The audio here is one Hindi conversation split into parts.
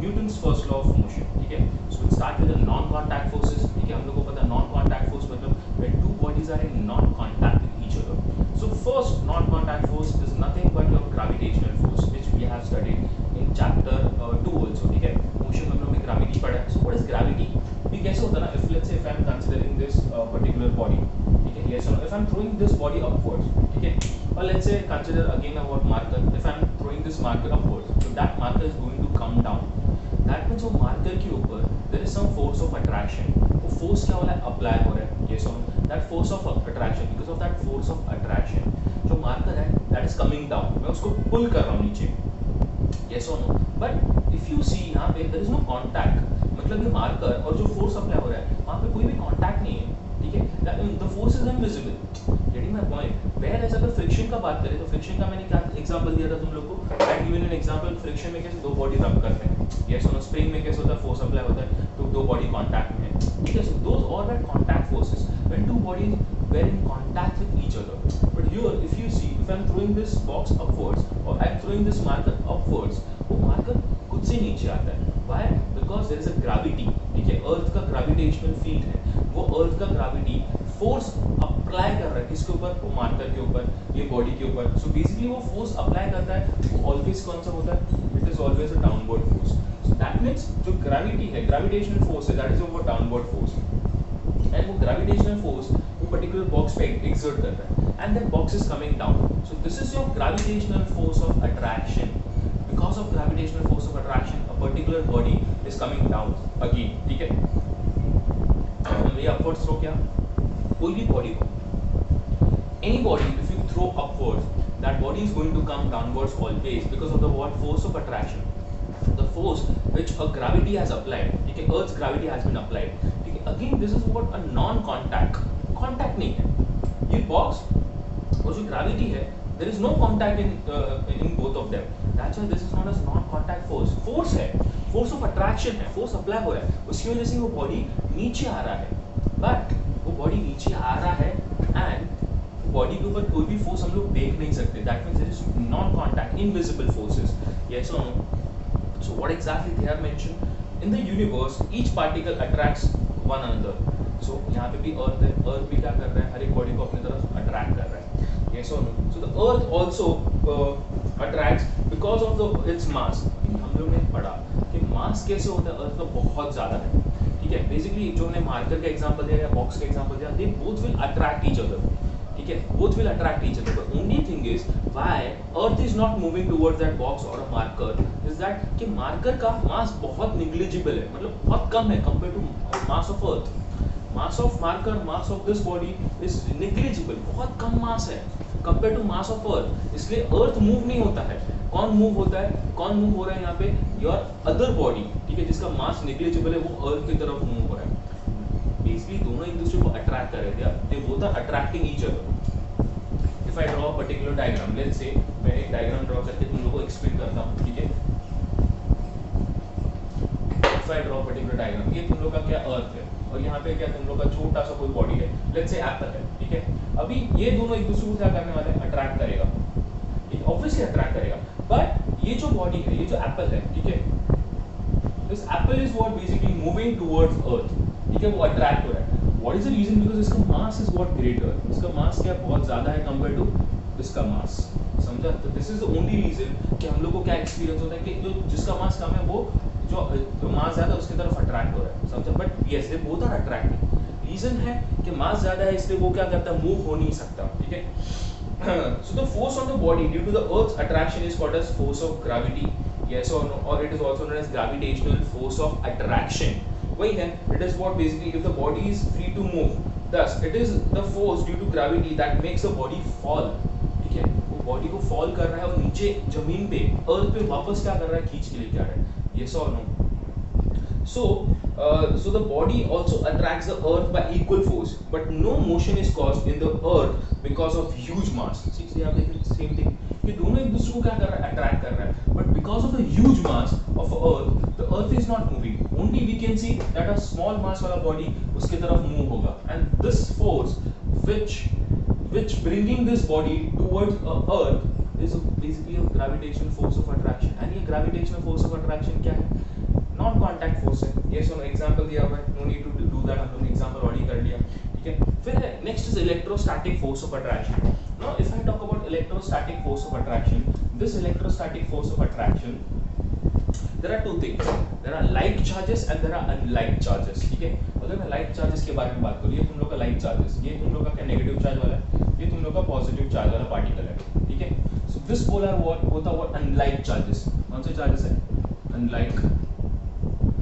Newton's first law of motion, ठीक है। So it start with non contact forces, ठीक है। हम लोग को पता है नॉन कॉन्टैक्ट फोर्स मतलब when two bodies are in non contact with each other. So first non contact force is nothing but your gravitational force which we have studied in chapter 2 also, ठीक है। मोशन में हम लोग ने ग्रेविटी पढ़ा है। So what is gravity? ये कैसे होता है ना, if let's say if I am considering this particular body, ठीक है, यस और if I am throwing this body upwards, ठीक है, और let's say consider again about marker, if I am throwing this marker upwards, so that marker is going to come down. That means वो मार्कर के ऊपर there is some force of attraction. वो फोर्स क्या हो रहा है? अप्लाई हो रहा है, यस और that force of attraction, because of that force of attraction जो मार्कर है दैट इज कमिंग डाउन, मैं उसको पुल कर रहा हूँ नीचे, यस और no. But if you see यहाँ पे देयर इज नो कॉन्टैक्ट, मतलब ये मार्कर और जो फोर्स अप्लाई हो रहा है वहाँ पे कोई भी कॉन्टैक्ट नहीं है, ठीक है। The force is invisible, getting my point. Whereas अगर फ्रिक्शन का बात करें तो फ्रिक्शन का मैंने क्या एग्जांपल दिया था तुम लोग को, I given an example. Friction में कैसे दो बॉडी रब करते हैं, यस और नो। स्प्रिंग में कैसे होता है? फोर्स अप्लाई होता है तो दो बॉडी कॉन्टैक्ट में, ठीक है। So those all that contact forces when two bodies were in contact with each other. But here if you see, if I am throwing this box upwards or I am throwing this marker upwards, वो marker खुद से नीचे आता है। Why? Because there is a gravity, ठीक है। अर्थ का ग्रेविटेशनल फील्ड है, वो अर्थ का ग्रेविटी फोर्स अप्लाई कर रहा है किसके ऊपर? वो मार्कर के ऊपर, ये बॉडी के ऊपर। सो बेसिकली वो फोर्स अप्लाई करता है वो ऑलवेज कौन सा होता है? It is always a downward force. So that means जो ग्रेविटी है, ग्रेविटेशनल फोर्स है, that is over downward force, and वो ग्रेविटेशनल फोर्स वो पर्टिकुलर बॉक्स पे एक्सर्ट कर रहा है, and that box is coming down. So this is your gravitational force of attraction. Because of gravitational force of attraction a particular body is coming down again, ठीक है। ये अपवर्ड थ्रो क्या? कोई भी बॉडी को, any body if you throw upwards, that body is going to come downwards always because of the what? Force of attraction, the force which a gravity has applied, ठीक है, earth's gravity has been applied, ठीक है। again this is what a non contact, contact नहीं है ये box और जो gravity है, there is no contact in both of them, that's why this is known as non contact force। force है, force of attraction है, force apply हो रहा है, उसकी वजह से वो body नीचे आ रहा है, but वो body नीचे आ रहा है and बॉडी के ऊपर कोई भी फोर्स हम लोग देख नहीं सकते, that means there is non contact, invisible forces, yes और no. So what exactly they are mention in the universe, each particle attracts one another. सो यहाँ पे भी अर्थ है, अर्थ भी क्या कर रहा है? हर एक बॉडी को अपनी तरफ अट्रैक्ट कर रहा है, यस और no. So the earth also attracts because of the its mass. हम लोग ने पढ़ा कि मास कैसे होता है अर्थ का बहुत ज्यादा है, ठीक है। बेसिकली जो हमने मार्कर का एग्जांपल दिया या बॉक्स का एग्जांपल दिया, they both will attract each other, ठीक है, both will attract each other, but only thing is why earth is not moving towards that box or a marker is that कि marker का mass बहुत negligible है, मतलब बहुत कम है compared to mass of earth। mass of marker, mass of this body is negligible, बहुत कम mass है compared to mass of earth, इसलिए earth move नहीं होता है। कौन मूव होता है? कौन मूव हो रहा है यहाँ पे? your other body, ठीक है, जिसका mass negligible है वो earth की तरफ मूव हो रहा है। बेसिकली दोनों एक दूसरे को अट्रैक्ट कर रहे थे, they both are attracting each other. If I draw a particular diagram, let's say मैं एक डायग्राम ड्रॉ करके तुम लोगों को एक्सप्लेन करता हूं, ठीक है। If I draw a particular diagram, ये तुम लोग का क्या अर्थ है और यहाँ पे क्या तुम लोग का छोटा सा कोई बॉडी है, लेट्स से एप्पल है, ठीक है। अभी ये दोनों एक दूसरे को क्या करने वाले हैं? अट्रैक्ट करेगा, ये ऑब्वियसली अट्रैक्ट करेगा, बट ये जो बॉडी है, ये जो एप्पल है, ठीक है, this apple is what basically moving towards earth, ठीक है, वो अट्रैक्ट हो रहा है। What is the reason? Because इसका मास इज व्हाट ग्रेटर, इसका मास क्या बहुत ज्यादा है कंपेयर टू इसका मास, समझा? तो this is the only reason कि हम लोग को क्या एक्सपीरियंस होता है कि जो जिसका मास कम है वो जो मास ज्यादा है उसकी तरफ अट्रैक्ट हो रहा है, समझा? But yes they both are attracting. Reason है कि मास ज्यादा है इसलिए वो क्या करता है? मूव हो नहीं सकता, ठीक है। So the force on the body due to the earth's attraction is called as force of gravity, yes or no, or it is also known as gravitational force of attraction। वही है, it is what basically if the body is free to move, thus it is the force due to gravity that makes the body fall, ठीक है, वो बॉडी को फॉल कर रहा है और नीचे जमीन पे अर्थ पे वापस क्या कर रहा है? खींच के लेके आ रहा है, yes or no। So the body also attracts the earth by equal force, but no motion is caused in the earth because of huge mass। see आप देखिए same thing कि दोनों एक दूसरे को क्या कर रहा है? अट्रैक्ट कर रहा है, but because of the huge mass of earth, the earth is not moving, only we can see that a small mass वाला body उसके तरफ move होगा, and this force which bringing this body towards earth is basically a gravitational force of attraction। and ये gravitational force of attraction क्या है? नॉन कॉन्टैक्ट फोर्स है। ये सुनो एग्जांपल दिया हुआ है, no need to do that, हम लोग ने एग्जांपल ऑलरेडी कर लिया, ठीक है। फिर next is electrostatic force of attraction. Now if I talk about electrostatic force of attraction, this electrostatic force of attraction, there are two things, there are like charges and there are unlike charges, ठीक है। अगर मैं like charges के बारे में बात करूँ, ये तुम लोग का like charges, ये तुम लोग का क्या नेगेटिव चार्ज वाला है, ये तुम लोग का पॉजिटिव चार्ज वाला पार्टिकल है, ठीक है। सो दिस पोलर होता हुआ अनलाइक चार्जेस, कौन से चार्जेस है, अनलाइक,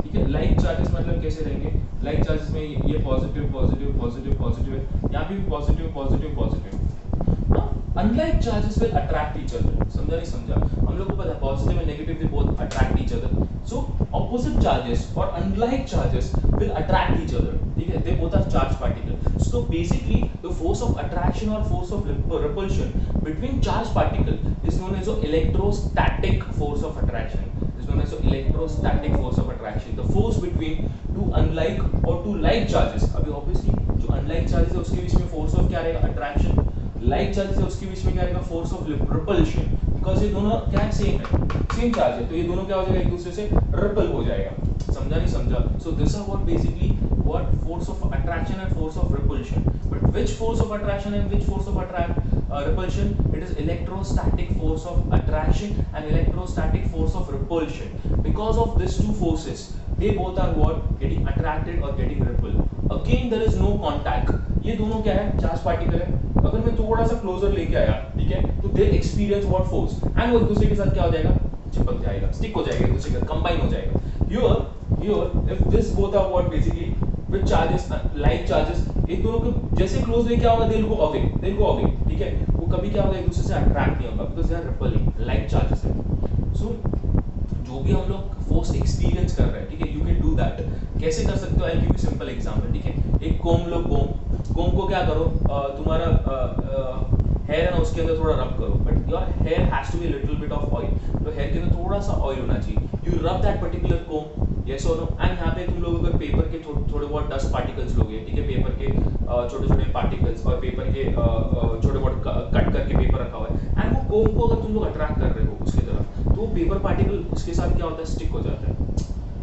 ठीक है। लाइक चार्जेस मतलब कैसे रहेंगे, लाइक चार्जेस में ये पॉजिटिव पॉजिटिव पॉजिटिव पॉजिटिव है, यहाँ भी positive positive positive. Unlike charges will attract each other, समझा नहीं समझा, हम लोग को पता है positive and negative they both attract each other, so opposite charges और unlike charges will attract each other, ठीक है, they both are charge particle. So basically the force of attraction और force of repulsion between charge particle is known as electrostatic force of attraction, is known as electrostatic force of attraction, the force between two unlike or two like charges। अभी obviously जो unlike charges है उसके बीच में force of क्या रहेगा, attraction, like charges है उसके बीच में क्या रहेगा, force of repulsion, because ये दोनों क्या है, सेम है, सेम चार्ज है, तो ये दोनों क्या हो जाएगा, एक दूसरे से रिपल हो जाएगा, समझा नहीं समझा। so this are what basically what force of attraction and force of repulsion, but which force of attraction and which force of repulsion, it is electrostatic force of attraction and electrostatic force of repulsion, because of these two forces they both are what, getting attracted or getting repelled, again there is no contact, ये दोनों क्या है, चार्ज पार्टिकल है, अगर मैं थोड़ा सा क्लोजर लेके आया, ठीक है, तो दे एक्सपीरियंस व्हाट फोर्स एंड वो एक दूसरे के साथ क्या हो जाएगा, चिपक जाएगा, स्टिक हो जाएगा, एक दूसरे के साथ कंबाइन हो जाएगा। here if this both are what basically with charges like charges, एक दोनों को जैसे क्लोज लेके आओगे they'll go away, ठीक है, वो कभी क्या होगा, एक दूसरे से अट्रैक्ट नहीं होगा, because they are repelling like charges है। so जो भी हम लोग फोर्स एक्सपीरियंस कर रहे हैं, ठीक है, यू कैन डू दैट, कैसे कर सकते हो, I give you simple example, ठीक है। एक कोम लो, कोम को क्या करो, तुम्हारा हेयर है ना, उसके अंदर थोड़ा रब करो, but your hair has to be little bit of oil, तो हेयर के अंदर थोड़ा सा ऑयल होना चाहिए, you rub that particular comb, yes और नो, एंड यहाँ पे तुम लोग अगर पेपर के थोड़े बहुत डस्ट पार्टिकल्स लोगे, ठीक है, पेपर के छोटे छोटे पार्टिकल्स और पेपर के छोटे बहुत कट करके पेपर रखा हुआ है, एंड वो कोम को अगर तुम लोग अट्रैक्ट कर रहे हो उसकी तरफ, तो वो पेपर पार्टिकल उसके साथ क्या होता है, स्टिक हो जाता है।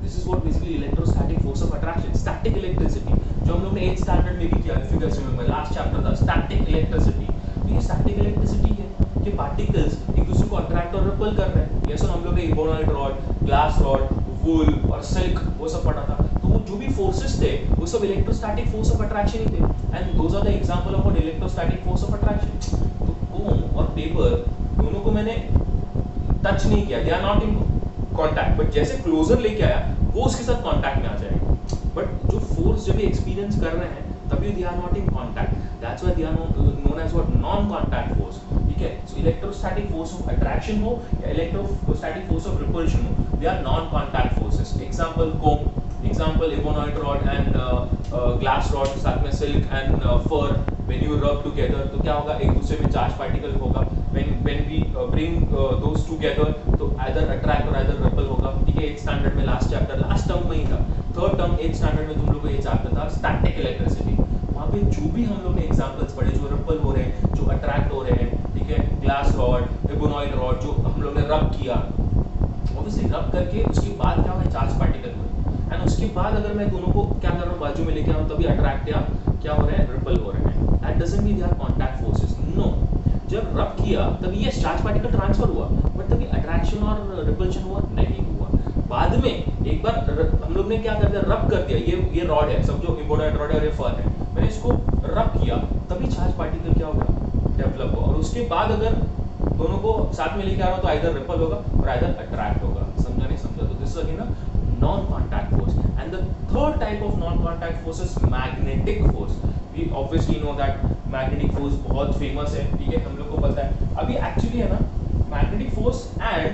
This is what basically electrostatic force of attraction, static electricity, जो हम लोग ने 8th स्टैंडर्ड में भी किया है, फिगर्स में लास्ट चैप्टर था, स्टैटिक इलेक्ट्रिसिटी। तो ये स्टैटिक इलेक्ट्रिसिटी है कि पार्टिकल्स एक दूसरे को अट्रैक्ट और रिपल कर रहे हैं, जैसे हम लोग ने इबोनाइट रॉड, ग्लास रॉड, वूल और सिल्क वो सब पढ़ा था, तो वो जो भी फोर्सेस थे वो सब इलेक्ट्रोस्टैटिक फोर्स ऑफ अट्रैक्शन ही थे, and those are the example of electrostatic force of attraction. तो कोम और पेपर दोनों को मैंने टच नहीं किया, they are not in contact, but जैसे क्लोजर लेके आया वो उसके साथ कांटेक्ट में आ जाएगा, बट जो फोर्स जब भी एक्सपीरियंस कर रहे हैं तभी they are not in contact, that's why they are known as what, non contact force, ठीक है। So electrostatic force of attraction हो या इलेक्ट्रोस्टैटिक फोर्स ऑफ रिपल्शन हो, they are non contact forces. Example comb, example ebonite rod and glass rod, साथ में silk and fur, when you rub together तो क्या होगा, एक दूसरे में चार्ज पार्टिकल होगा, when we bring those together तो either attract और either repel होगा, ठीक है। 8th स्टैंडर्ड में लास्ट चैप्टर, लास्ट टर्म में ही था, 3rd टर्म 8th स्टैंडर्ड में तुम लोगों को ये चैप्टर था स्टैटिक इलेक्ट्रिसिटी, वहाँ पे जो भी हम लोग ने एग्जांपल्स पढ़े, जो रिपल हो रहे हैं, जो अट्रैक्ट हो रहे हैं, ठीक है, ग्लास रॉड, इबोनाइट रॉड, जो हम लोग ने रब किया, ऑब्वियसली रब करके उसके बाद क्या होगा, चार्ज पार्टिकल हुए, एंड उसके बाद अगर मैं दोनों को क्या कर रहा हूँ, बाजू में लेके आ रहा हूँ, तभी अट्रैक्ट या क्या हो रहे हैं, रिपल हो रहे हैं, that doesn't mean they are contact forces, no. जब रब किया तभी ये चार्ज पार्टिकल ट्रांसफर हुआ, बट तभी अट्रैक्शन और रिपल्शन हुआ नहीं हुआ। बाद में एक बार हम लोग ने क्या कर दिया, रब कर दिया, ये रॉड है, सब जो इम्पोर्टेंट रॉड है और ये फर है, मैंने इसको रब किया तभी चार्ज पार्टिकल क्या होगा, डेवलप हुआ, और उसके बाद अगर दोनों को साथ में लेके आ रहा हूं तो आइदर रिपल होगा और आइदर अट्रैक्ट होगा, समझा नहीं समझा। तो this is again a non contact force, and the third type of non contact force is magnetic force. We obviously know that magnetic force बहुत फेमस है, ठीक है, हम लोग को पता है। अभी एक्चुअली है ना, मैग्नेटिक फोर्स एंड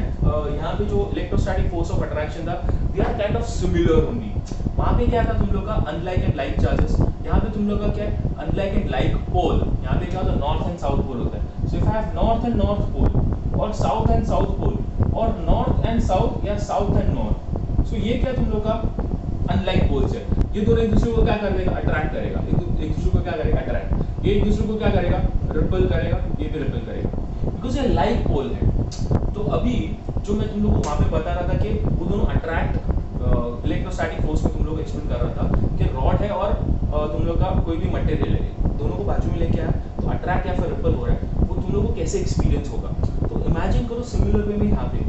यहाँ पे जो इलेक्ट्रोस्टैटिक फोर्स ऑफ अट्रैक्शन था, they are kind of similar only. वहाँ पे क्या था तुम लोग का, अनलाइक एंड लाइक चार्जेस, यहाँ पे तुम लोग का क्या है, अनलाइक एंड लाइक पोल, यहाँ पे क्या होता है, नॉर्थ एंड साउथ पोल होता है। So if I have north end north pole और साउथ एंड साउथ पोल और नॉर्थ एंड साउथ या साउथ एंड नॉर्थ, सो ये क्या तुम लोग का अनलाइक पोल्स है, ये दोनों एक दूसरे को क्या करेगा, अट्रैक्ट करेगा, एक दूसरे को क्या करेगा, अट्रैक्ट, ये एक दूसरे को क्या करेगा, रिपल करेगा, ये भी रिपल करेगा, बिकॉज ये लाइक पोल है। तो अभी जो मैं तुम लोग को वहां पे बता रहा था कि वो दोनों अट्रैक्ट इलेक्ट्रोस्टैटिक फोर्स में तुम लोग एक्सप्लेन कर रहा था कि रॉड है और तुम लोग का कोई भी मटेरियल है, दोनों को बाजू में लेके आया तो अट्रैक्ट या फिर रिपल हो रहा है, वो तुम लोग को कैसे एक्सपीरियंस होगा। तो इमेजिन करो सिमिलर वे में यहाँ पे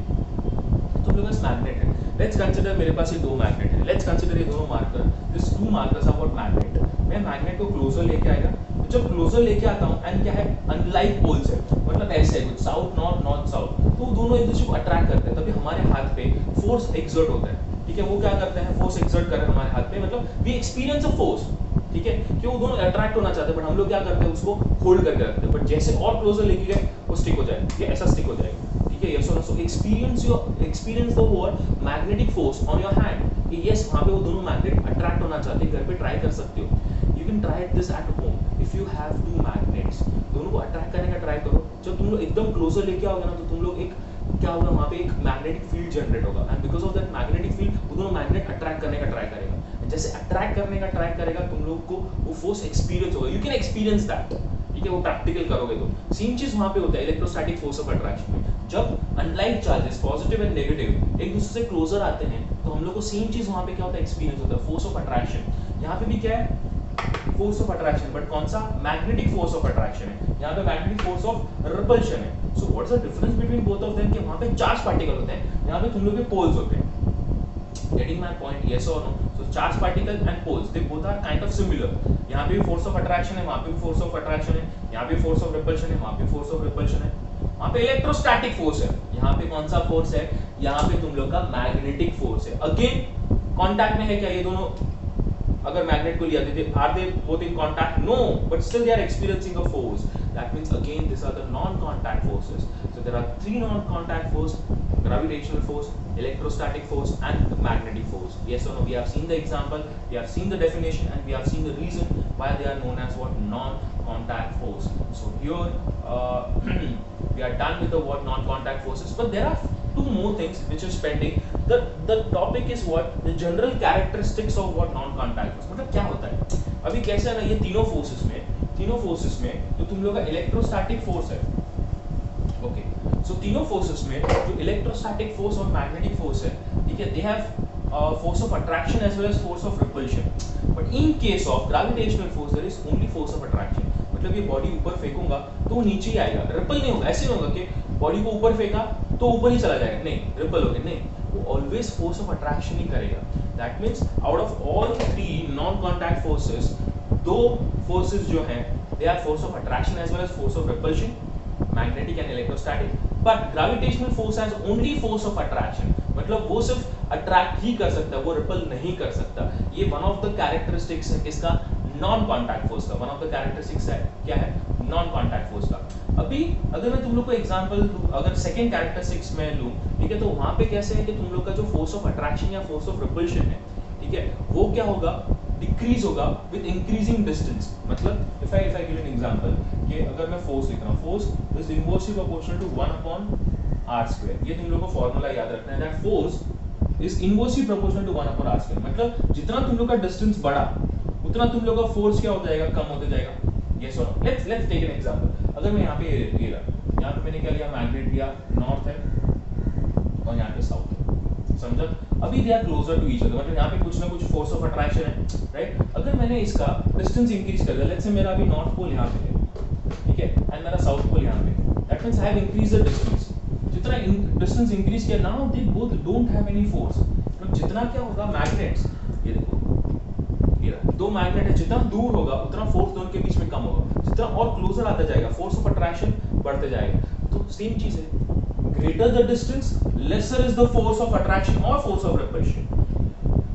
तुम लोग पास मैग्नेट है, लेट्स कंसीडर मेरे पास ये दो मैग्नेट है, लेट्स कंसीडर ये दोनों marker, this two markers are what magnet. मैं मैग्नेट को क्लोजर लेके आएगा, तो जब क्लोजर लेके आता हूँ एंड क्या है अनलाइक पोल्स है, मतलब ऐसे है कुछ साउथ नॉर्थ नॉर्थ साउथ, तो दोनों एक दूसरे को अट्रैक्ट करते हैं, तभी हमारे हाथ पे फोर्स एक्सर्ट होता है, ठीक है। वो क्या करते हैं, फोर्स एक्सर्ट कर रहे हैं हमारे हाथ पे, मतलब वी एक्सपीरियंस अ फोर्स, ठीक है, कि वो दोनों अट्रैक्ट होना चाहते हैं, बट हम लोग क्या करते हैं उसको होल्ड करके रखते हैं, बट जैसे और क्लोजर लेके गए वो स्टिक हो जाएगा, ये ऐसा स्टिक हो जाएगा, ठीक है। यस और no, so experience the word magnetic force on your hand, कि यस वहां पे वो दोनों मैग्नेट अट्रैक्ट होना चाहते हैं, घर पे ट्राई कर सकते हो, you can try this at home if you have two magnets, दोनों को अट्रैक्ट करने का ट्राई करो, जब तुम लोग एकदम क्लोजर लेके आओगे ना, तो तुम लोग एक क्या होगा, वहां पे एक मैग्नेटिक फील्ड जनरेट होगा, and because of that magnetic field वो दोनों मैग्नेट अट्रैक्ट करने का ट्राई करेगा, जैसे अट्रैक्ट करने का ट्राई करेगा तुम लोग को वो फोर्स एक्सपीरियंस होगा, यू कैन एक्सपीरियंस दैट, ठीक है, वो प्रैक्टिकल करोगे तो सेम चीज वहां पे होता है इलेक्ट्रोस्टैटिक फोर्स ऑफ अट्रैक्शन में, जब unlike charges positive and negative एक दूसरे से क्लोजर आते हैं, तो हम लोग को सेम चीज वहां पे क्या होता है, एक्सपीरियंस होता है, फोर्स ऑफ अट्रैक्शन। यहाँ पे भी क्या है, फोर्स ऑफ अट्रैक्शन, बट कौन सा, मैग्नेटिक फोर्स ऑफ अट्रैक्शन है, यहाँ पे मैग्नेटिक फोर्स ऑफ रिपल्शन है। So what is the difference between both of them, कि वहां पे चार्ज पार्टिकल होते हैं, यहाँ पे तुम लोग के पोल्स होते हैं, गेटिंग माय पॉइंट, यस और no. So charge particle and poles they both are kind of similar, यहाँ पे भी फोर्स ऑफ अट्रैक्शन है, वहां पे भी फोर्स ऑफ अट्रैक्शन है, यहाँ पे फोर्स ऑफ रिपल्शन है, वहां पे फोर्स ऑफ रिपल्शन है, वहां पे इलेक्ट्रोस्टैटिक फोर्स है, यहाँ पे कौन सा फोर्स है, यहाँ पे तुम लोग का मैग्नेटिक फोर्स है। अगेन कांटेक्ट में है क्या ये दोनों, अगर मैग्नेट को लिया थे, are they both in contact, no, but still they are experiencing a force, that means again this are the non contact forces. So there are three non contact force, gravitational force, electrostatic force and magnetic force. Yes or no, we have seen the example, we have seen the definition, and we have seen the reason why they are known as what, non contact force. So here we are done with the what non contact forces, but there are two more things which is pending. The topic is what, the general characteristics of what non contact force, मतलब क्या होता है। अभी कैसे है ना, ये तीनों फोर्सेस में तो तुम लोग का इलेक्ट्रोस्टैटिक फोर्स है, ओके। सो तीनों फोर्सेस में जो इलेक्ट्रोस्टैटिक फोर्स और मैग्नेटिक फोर्स है, ठीक है, they have force of attraction as well as force of repulsion, but in case of gravitational force there is only force of attraction, मतलब ये बॉडी ऊपर फेंकूंगा तो वो नीचे ही आएगा, रिपल नहीं होगा, ऐसे नहीं होगा कि बॉडी को ऊपर फेंका तो ऊपर ही चला जाएगा, नहीं, रिपल होगा, नहीं, वो ऑलवेज फोर्स ऑफ अट्रैक्शन ही करेगा। That means out of all three non contact forces, दो फोर्सेस जो हैं they are force of attraction as well as force of repulsion, magnetic and electrostatic, but gravitational force has only force of attraction, मतलब वो सिर्फ अट्रैक्ट ही कर सकता है, वो रिपल नहीं कर सकता। ये वन ऑफ द कैरेक्टरिस्टिक्स है किसका, नॉन कांटेक्ट फोर्स का, वन ऑफ द कैरेक्टरिस्टिक्स है क्या है, नॉन कांटेक्ट फोर्स का। अभी अगर मैं तुम लोग को एग्जांपल दूं, अगर सेकंड कैरेक्टरिस्टिक्स में लूं, ठीक है, तो वहां पे कैसे है कि तुम लोग का जो फोर्स ऑफ अट्रैक्शन या फोर्स ऑफ रिपल्शन है, ठीक है, वो क्या होगा, डिक्रीज होगा विद इंक्रीजिंग डिस्टेंस। मतलब if I give an example कि अगर मैं फोर्स लिख रहा हूं, force is inversely proportional to 1/r², ये तुम लोग को फार्मूला याद रखना है, that force is inversely proportional to 1/r², मतलब जितना तुम लोग का डिस्टेंस बढ़ा उतना तुम लोग का फोर्स क्या होता जाएगा, कम होते जाएगा। यस और no, let's take an example. अगर मैं यहाँ पे ये रहा, यहाँ पे मैंने क्या लिया, मैग्नेट लिया, नॉर्थ है और यहाँ पे साउथ है, समझा। अभी they are closer to each other, मतलब यहाँ पे कुछ ना कुछ फोर्स ऑफ अट्रैक्शन है, राइट। अगर मैंने इसका डिस्टेंस इंक्रीज कर दिया, लेट्स से मेरा अभी नॉर्थ पोल यहाँ पे है, ठीक है, एंड मेरा साउथ पोल यहाँ पे, that means I have increased the distance. जितना डिस्टेंस इंक्रीज किया, now they both don't have any force, तो जितना क्या होगा, मैग्नेट्स, ये देखो ये दो मैग्नेट है, जितना दूर होगा उतना फोर्स दोनों के बीच में कम होगा, जितना और क्लोजर आता जाएगा फोर्स ऑफ अट्रैक्शन बढ़ते जाएगा। तो सेम चीज है, greater the distance lesser is the force of attraction or force of repulsion,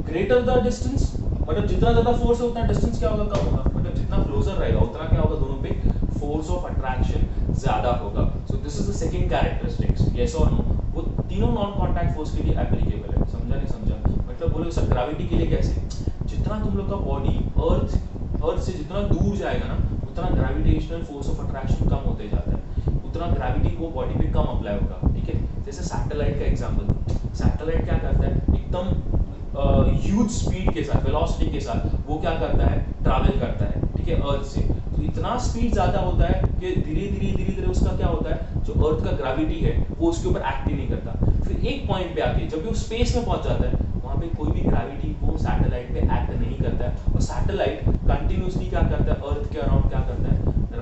greater the distance मतलब जितना ज्यादा फोर्स है उतना डिस्टेंस क्या होगा, कम होगा, मतलब जितना क्लोजर रहेगा उतना क्या होगा, दोनों पे फोर्स ऑफ अट्रैक्शन ज्यादा होगा। सो this is the second characteristics, yes और नो, वो तीनों नॉन कांटेक्ट फोर्स के लिए एप्लीकेबल है, समझा नहीं समझा, मतलब बोलो सर ग्रेविटी के लिए कैसे, जितना तुम लोग का बॉडी अर्थ से जितना दूर जाएगा ना, उतना ग्रेविटेशनल फोर्स ऑफ अट्रैक्शन कम होते जाता है, उतना ग्रेविटी वो बॉडी पे कम अप्लाई होगा, ठीक है। जैसे सैटेलाइट का एग्जांपल, सैटेलाइट क्या करता है, एकदम ह्यूज स्पीड के साथ, वेलोसिटी के साथ वो क्या करता है, ट्रैवल करता है, ठीक है, अर्थ से। तो इतना स्पीड ज्यादा होता है कि धीरे धीरे उसका क्या होता है, जो अर्थ का ग्रेविटी है वो उसके ऊपर एक्ट ही नहीं करता। फिर एक पॉइंट पे आके जब वो स्पेस में पहुंच जाता है, वहां पे कोई भी ग्रेविटी वो सैटेलाइट पे एक्ट नहीं करता है, और सैटेलाइट कंटिन्यूसली क्या करता है, अर्थ के अराउंड क्या करता है,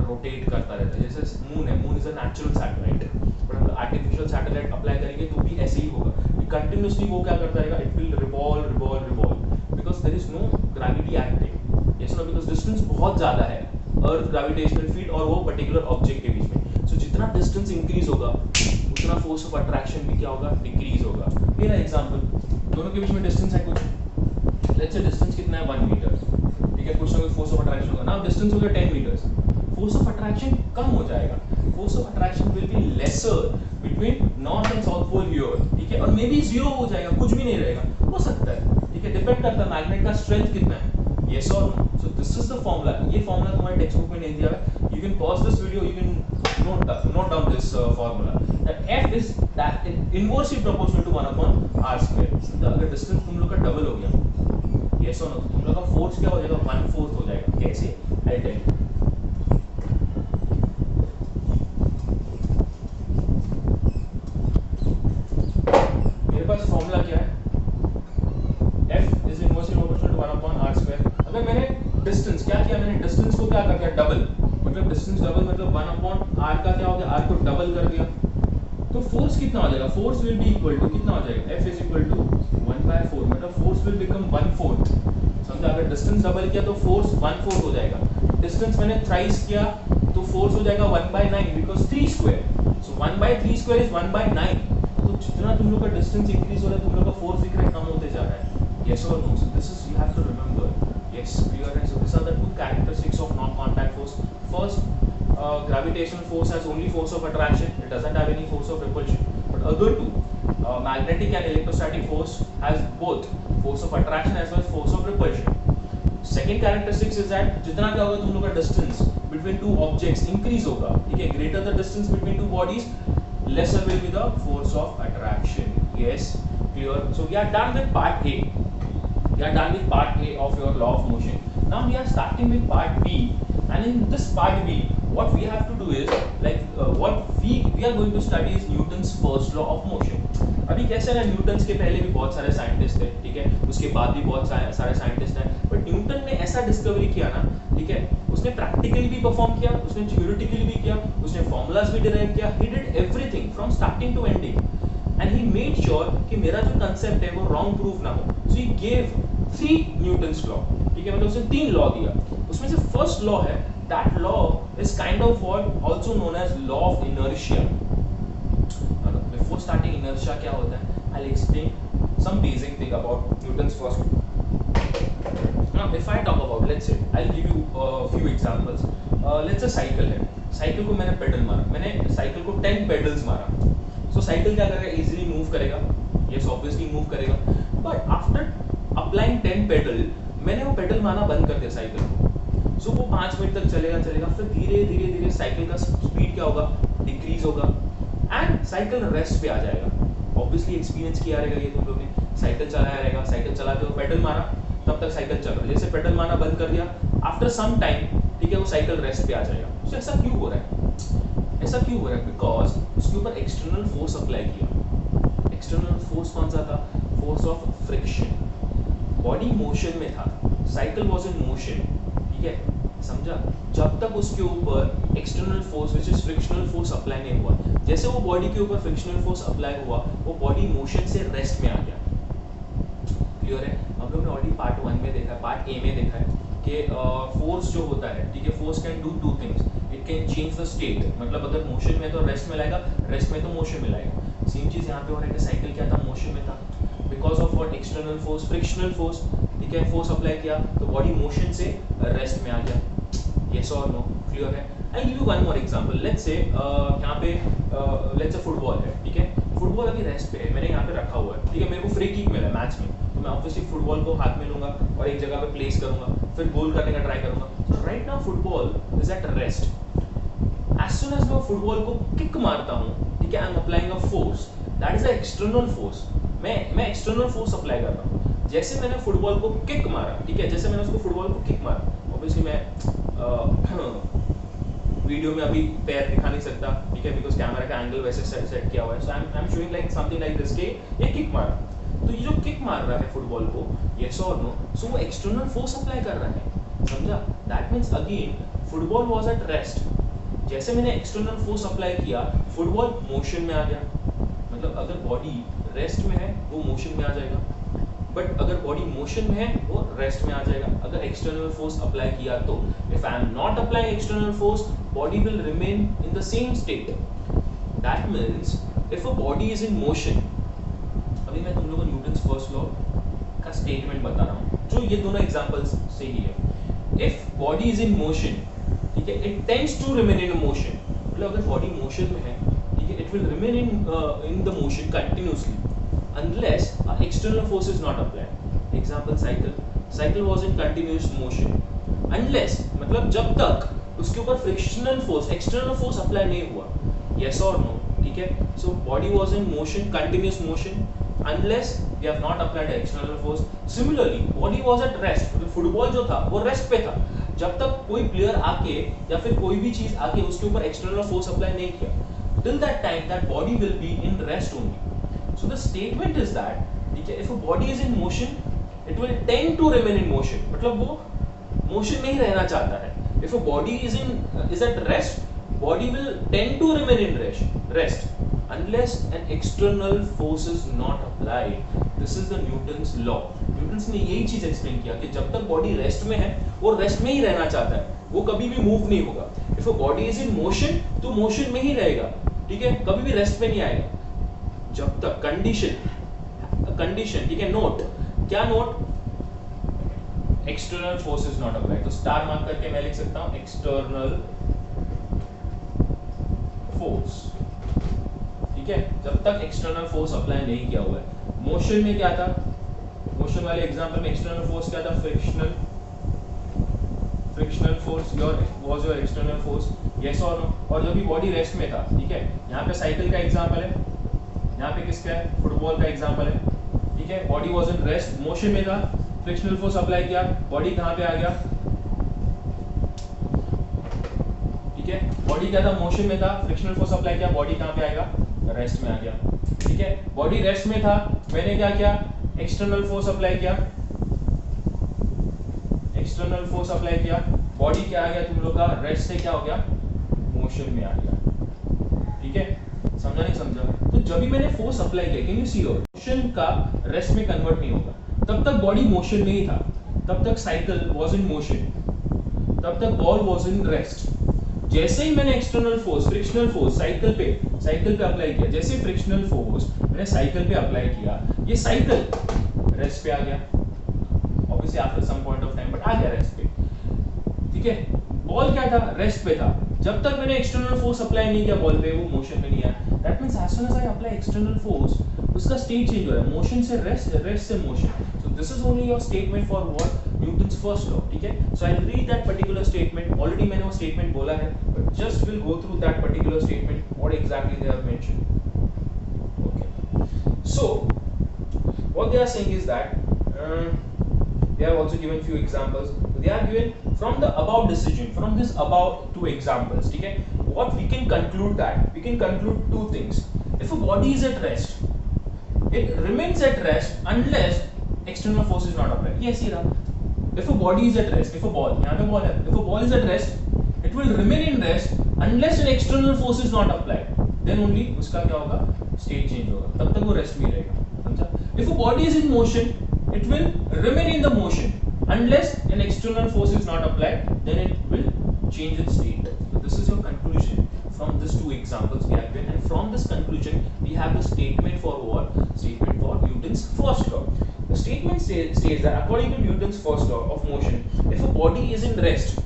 रोटेट करता रहता है। जैसे मून है, moon is a natural satellite, but हम आर्टिफिशियल सैटेलाइट अप्लाई करेंगे तो भी ऐसे ही होगा, कंटिन्यूसली वो क्या करता रहेगा, it will revolve revolve revolve, because there is no gravity acting, yes no, because distance बहुत ज़्यादा है अर्थ ग्रेविटेशनल फील्ड और वो पर्टिकुलर ऑब्जेक्ट के बीच में। सो जितना डिस्टेंस इंक्रीज होगा उतना फोर्स ऑफ अट्रैक्शन भी क्या होगा, डिक्रीज होगा। मेरा एग्जांपल, दोनों के बीच में डिस्टेंस है कुछ, लेट्स से डिस्टेंस कितना है 1 मीटर, ठीक है, कुछ ना कुछ फोर्स ऑफ अट्रैक्शन होगा ना, डिस्टेंस हो गया 10 मीटर्स, फोर्स ऑफ अट्रैक्शन कम हो जाएगा, force of attraction will be lesser between north and south pole here, ठीक है, और मे बी जीरो हो जाएगा, कुछ भी नहीं रहेगा, हो सकता है, ठीक है, डिपेंड करता है मैग्नेट का स्ट्रेंथ कितना है, yes or no. So this is the formula, ये formula तुम्हारे टेक्स्ट बुक में नहीं दिया है, you can pause this video, you can note down this formula, that f is that inversely proportional to 1 upon r square। तो अगर डिस्टेंस तुम लोग का डबल हो गया, yes or no, तो तुम लोग का फोर्स क्या हो जाएगा, 1/4 हो जाएगा। कैसे, आई टेल यू, मेरे पास फॉर्मूला क्या है, f is inversely proportional to 1 upon r square। अगर मैंने डिस्टेंस क्या किया, मैंने डिस्टेंस को क्या कर दिया, डबल, मतलब डिस्टेंस डबल मतलब 1 अपॉन r का क्या हो गया, r को डबल कर दिया, तो फोर्स कितना हो जाएगा, force will be equal to कितना हो जाएगा, f इज इक्वल टू 1/4, मतलब फोर्स विल बिकम 1/4। समझा, अगर डिस्टेंस डबल किया तो फोर्स 1/4 हो जाएगा, डिस्टेंस मैंने थ्राइस किया तो फोर्स हो जाएगा 1/9, because 3 square, so 1/3 square is 1/9। तो जितना तुम लोग का डिस्टेंस इंक्रीज हो रहा है, तुम लोग का फोर्स दिख रहा है कम होते जा रहा है, yes or no? So this is, you have to remember, yes, clear, and so these are the two characteristics of non-contact force. First, gravitational force has only force of attraction, it doesn't have any force of repulsion, but other two, magnetic and electrostatic force has both force of attraction as well as force of repulsion. Second characteristics is that जितना क्या होगा, तुम लोग का distance between two objects increase होगा, ठीक है, greater the distance between two bodies, lesser will be the force of attraction. Yes, clear. So we are done with part A. We are done with part A of your law of motion. Now we are starting with part B, and in this part B, what we have to do is what we are going to study is Newton's first law of motion. अभी कैसे ना, न्यूटन के पहले भी बहुत सारे साइंटिस्ट थे, ठीक है, उसके बाद भी बहुत सारे साइंटिस्ट हैं, बट न्यूटन ने ऐसा डिस्कवरी किया ना, ठीक है, उसने प्रैक्टिकली भी परफॉर्म किया, उसने थ्योरेटिकली भी किया, उसने फॉर्मूलाज भी डिराइव किया, he did everything from starting to ending, and he made sure कि मेरा जो कंसेप्ट है वो रॉन्ग प्रूफ ना हो। So he gave 3 Newton's law, ठीक है, मतलब उसने 3 लॉ दिया, उसमें से फर्स्ट लॉ है, that law is kind of what also known as law of inertia. Before starting inertia क्या होता है, I will explain some basic thing about Newton's first law. Now if I talk about, let's say I'll give you a few examples, let's say cycle है, साइकिल को मैंने पेडल मारा, मैंने साइकिल को 10 पेडल्स मारा, सो साइकिल क्या करेगा, इजीली मूव करेगा, यस ऑब्वियसली मूव करेगा, बट आफ्टर अप्लाइंग 10 पेडल, मैंने वो पेडल मारना बंद कर दिया साइकिल को, सो वो 5 मिनट तक चलेगा, फिर धीरे धीरे धीरे साइकिल का स्पीड क्या होगा, डिक्रीज होगा, एंड साइकिल रेस्ट पे आ जाएगा। ऑब्वियसली एक्सपीरियंस किया रहेगा ये तुम लोग ने, साइकिल चलाया रहेगा, साइकिल चलाते हो पेडल मारा, तब तक साइकिल चल रहा है, जैसे पेडल मारना बंद कर दिया, आफ्टर सम टाइम, ठीक है, वो साइकिल रेस्ट पे आ जाएगा। सो ऐसा क्यों हो रहा है, ऐसा क्यों हो रहा है, बिकॉज उसके ऊपर एक्सटर्नल फोर्स अप्लाई किया। एक्सटर्नल फोर्स कौन सा था, force of friction, body motion में था, साइकिल वाज इन मोशन, ठीक है, समझा, जब तक उसके ऊपर external force which is frictional force apply नहीं हुआ, जैसे वो बॉडी के ऊपर फ्रिक्शनल फोर्स अप्लाई हुआ, वो बॉडी मोशन से रेस्ट में आ गया। क्लियर है, हम लोग ने ऑलरेडी पार्ट 1 में देखा है, पार्ट ए में देखा है कि फोर्स जो होता है, ठीक है, force can do 2 things, it can change the state, मतलब अगर मोशन में तो रेस्ट में लाएगा, रेस्ट में तो मोशन में लाएगा। सेम चीज यहाँ पे हो रहा है कि साइकिल क्या था, मोशन में था, because of what, external force, frictional force, ठीक है, फोर्स अप्लाई किया तो बॉडी मोशन से रेस्ट में आ गया। यस और नो, क्लियर है। I give you one more example, let's say यहाँ पे लेट्स से फुटबॉल है, ठीक है, फुटबॉल अभी रेस्ट पे है, मैंने यहाँ पे रखा हुआ है, ठीक है, मेरे को फ्री किक मिला है मैच में, तो मैं ऑब्वियसली फुटबॉल को हाथ में लूंगा और एक जगह पे प्लेस करूंगा, फिर गोल करने का ट्राई करूंगा। So right now football is at rest, as soon as मैं फुटबॉल को किक मारता हूँ, ठीक है, I am applying a force, that is a external force, मैं एक्सटर्नल फोर्स अप्लाई कर रहा हूँ। जैसे मैंने फुटबॉल को किक मारा, ठीक है, जैसे मैंने उसको फुटबॉल को किक मारा, ऑब्वियसली मैं वीडियो में अभी पैर दिखा नहीं सकता, ठीक है, बिकॉज कैमरा का एंगल वैसे सेट किया हुआ है, so I am showing like something like this के ये किक मारा, तो ये जो किक मार रहा है फुटबॉल को, यस और नो, सो वो एक्सटर्नल फोर्स अप्लाई कर रहा है, समझा? That means again football was at rest, जैसे मैंने एक्सटर्नल फोर्स अप्लाई किया फुटबॉल मोशन में आ गया, मतलब अगर बॉडी रेस्ट में है वो मोशन में आ जाएगा, बट अगर बॉडी मोशन में है वो रेस्ट में आ जाएगा अगर एक्सटर्नल फोर्स अप्लाई किया तो। If I am not applying external force, body will remain in the same state. That means if a body is in motion, अभी मैं तुम लोगों को न्यूटन्स फर्स्ट लॉ का स्टेटमेंट बता रहा हूँ जो ये दोनों एग्जांपल्स से ही है। If body is in motion, ठीक है, it tends to remain in motion, मतलब अगर बॉडी मोशन में है, ठीक है, it will remain in the motion continuously unless external force is not applied. Example cycle was in continuous motion unless, मतलब जब तक उसके ऊपर frictional force external force apply नहीं हुआ, yes or no, ठीक है? So body was in motion, continuous motion unless we have not applied external force. Similarly body was at rest, मतलब फुटबॉल जो था वो रेस्ट पे था जब तक कोई प्लेयर आके या फिर कोई भी चीज आके उसके ऊपर external force apply नहीं किया, till that time that body will be in rest only. So the statement is that, ठीक है, if a body is in motion, it will tend to remain in motion, मतलब वो motion में ही रहना चाहता है. If a body is at rest, body will tend to remain in rest unless an external force is not applied. This is the Newton's law. Newton's ने यही चीज एक्सप्लेन किया कि जब तक बॉडी रेस्ट में है वो रेस्ट में ही रहना चाहता है, वो कभी भी मूव नहीं होगा. If a body is in motion, तो मोशन में ही रहेगा, ठीक है, कभी भी रेस्ट में नहीं आएगा जब तक कंडीशन, ठीक है. नोट, क्या note? External force is not applied. तो स्टार मार्क करके मैं लिख सकता हूं एक्सटर्नल फोर्स, ठीक है, जब तक एक्सटर्नल फोर्स अप्लाई नहीं किया हुआ है. मोशन में क्या था? मोशन वाले एग्जांपल में एक्सटर्नल फोर्स क्या था? Frictional force was your external force, yes और नो. और जब भी बॉडी रेस्ट में था, ठीक है, यहाँ पे साइकिल का एग्जांपल है, यहाँ पे किसका है? फुटबॉल का एग्जांपल है, ठीक है. Body was in rest, motion में था, फ्रिक्शनल फोर्स अप्लाई किया, बॉडी कहाँ पे आ गया? ठीक है, बॉडी क्या था? मोशन में था, फ्रिक्शनल फोर्स अप्लाई किया, बॉडी कहाँ पे आएगा? रेस्ट में आ गया, ठीक है. बॉडी रेस्ट में था, मैंने क्या किया? एक्सटर्नल फोर्स अप्लाई किया, एक्सटर्नल फोर्स अप्लाई किया, बॉडी क्या आ गया तुम लोग का? रेस्ट से क्या हो गया? मोशन में आ गया, ठीक है. समझा नहीं समझा? तो जब भी मैंने फोर्स अप्लाई किया, can you see your motion का रेस्ट में कन्वर्ट नहीं होगा, तब तक बॉडी मोशन में ही था, तब तक साइकिल वाज इन मोशन, तब तक बॉल वाज इन रेस्ट. जैसे ही मैंने external force, frictional force cycle पे अप्लाई किया, जैसे फ्रिक्शनल फोर्स मैंने साइकिल पे अप्लाई किया, ये साइकिल रेस्ट पे आ गया, obviously after some point of time, but आ गया रेस्ट पे, ठीक है. बॉल क्या था? रेस्ट पे था, जब तक मैंने एक्सटर्नल फोर्स अप्लाई नहीं किया बॉल पे, वो मोशन में नहीं आया. That means as soon as I apply external force, उसका स्टेट चेंज हो रहा है, मोशन से रेस्ट, रेस्ट से motion. So this is only your statement for what? Newton's first law, ठीक है. So I will read that particular statement. Already मैंने वो स्टेटमेंट बोला है, but just will go through that particular statement, what exactly they have mentioned. Okay, so what they are saying is that they have also given few examples. They are given from the above decision, from this above two examples, ठीक है. What we can conclude that? We can conclude two things. If a body is at rest, it remains at rest unless external force is not applied. Yes, here. If a body is at rest, if a ball, यहाँ पे ball है, if a ball is at rest, it will remain in rest unless an external force is not applied. Then only उसका क्या होगा? State change होगा. तब तक वो rest में रहेगा. समझा? If a body is in motion, it will remain in the motion unless an external force is not applied, then it will change its state. So this is your conclusion from these two examples we have given, and from this conclusion we have the statement for what? Statement for Newton's first law. The statement states that according to Newton's first law of motion, if a body is in rest,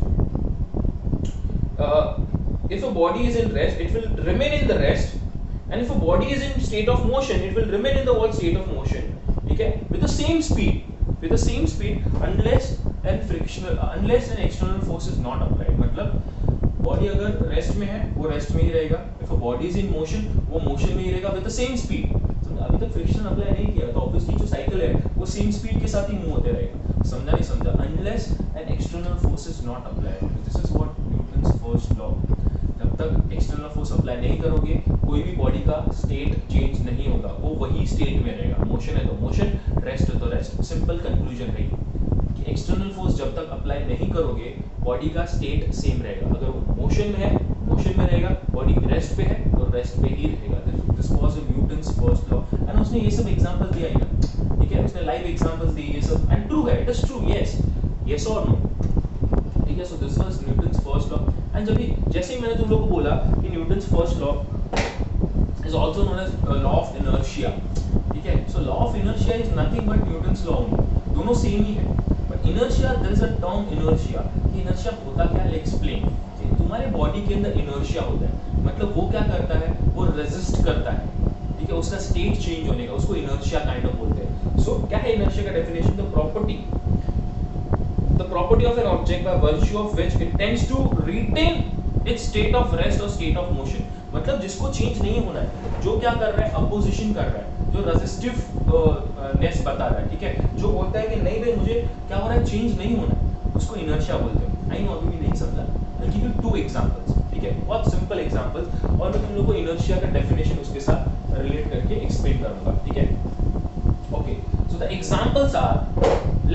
it will remain in the rest, and if a body is in state of motion, it will remain in the what? State of motion, okay, with the same speed unless an external force is not applied. मतलब बॉडी अगर रेस्ट में है वो रेस्ट में ही रहेगा, if a body is in motion वो मोशन में ही रहेगा with the same speed. अभी तक फ्रिक्शन अप्लाई नहीं किया तो ऑब्वियसली जो साइकिल है वो सेम स्पीड के साथ ही मूव होते रहेगा. समझा नहीं समझा? unless an external force is not applied. This is what Newton's first law. जब तक एक्सटर्नल फोर्स अप्लाई नहीं करोगे, कोई भी बॉडी का स्टेट चेंज नहीं होगा, वो वही स्टेट में रहेगा. मोशन है तो मोशन, रेस्ट है तो रेस्ट। सिंपल कंक्लूजन है कि एक्सटर्नल फोर्स जब तक अप्लाई नहीं करोगे बॉडी का स्टेट सेम रहेगा। अगर वो मोशन में है, मोशन में रहेगा, बॉडी रेस्ट पे है तो रेस्ट पे ही रहेगा। This was Newton's first law and उसने ये सब एग्जांपल दिया है ना, ठीक है, उसने लाइव एग्जांपल्स दिए ये सब एंड ट्रू है, it is true, yes yes और नो, ठीक है। So this was Newton's first law and जब भी जैसे ही मैंने तुम लोगों को बोला कि Newton's first law is also known as law of inertia, ठीक है। so law of inertia is nothing but Newton's law only, दोनों सेम ही है। but inertia, there is a term inertia, inertia होता क्या है, explain। तुम्हारे बॉडी के अंदर inertia होता है, मतलब वो क्या करता है, वो रेजिस्ट करता है, ठीक है, उसका स्टेट चेंज होने का, उसको inertia kind of बोलते हैं। so क्या है inertia का definition, the property of an object by virtue of which it tends to retain its state of rest or state of motion, मतलब जिसको चेंज नहीं होना है, जो क्या कर रहा है, अपोजिशन कर रहा है, जो रेजिस्टिव नेस बता रहा है, ठीक है, जो बोलता है कि नहीं भाई मुझे क्या हो रहा है, चेंज नहीं होना है, उसको इनर्शिया बोलते हैं। आई नो अभी भी नहीं समझा, I give you to examples, ठीक है, बहुत सिंपल एग्जांपल्स, और मैं तुम लोगों को इनर्शिया का डेफिनेशन उसके साथ रिलेट करके एक्सप्लेन करूंगा, ठीक है। Okay, so the examples are,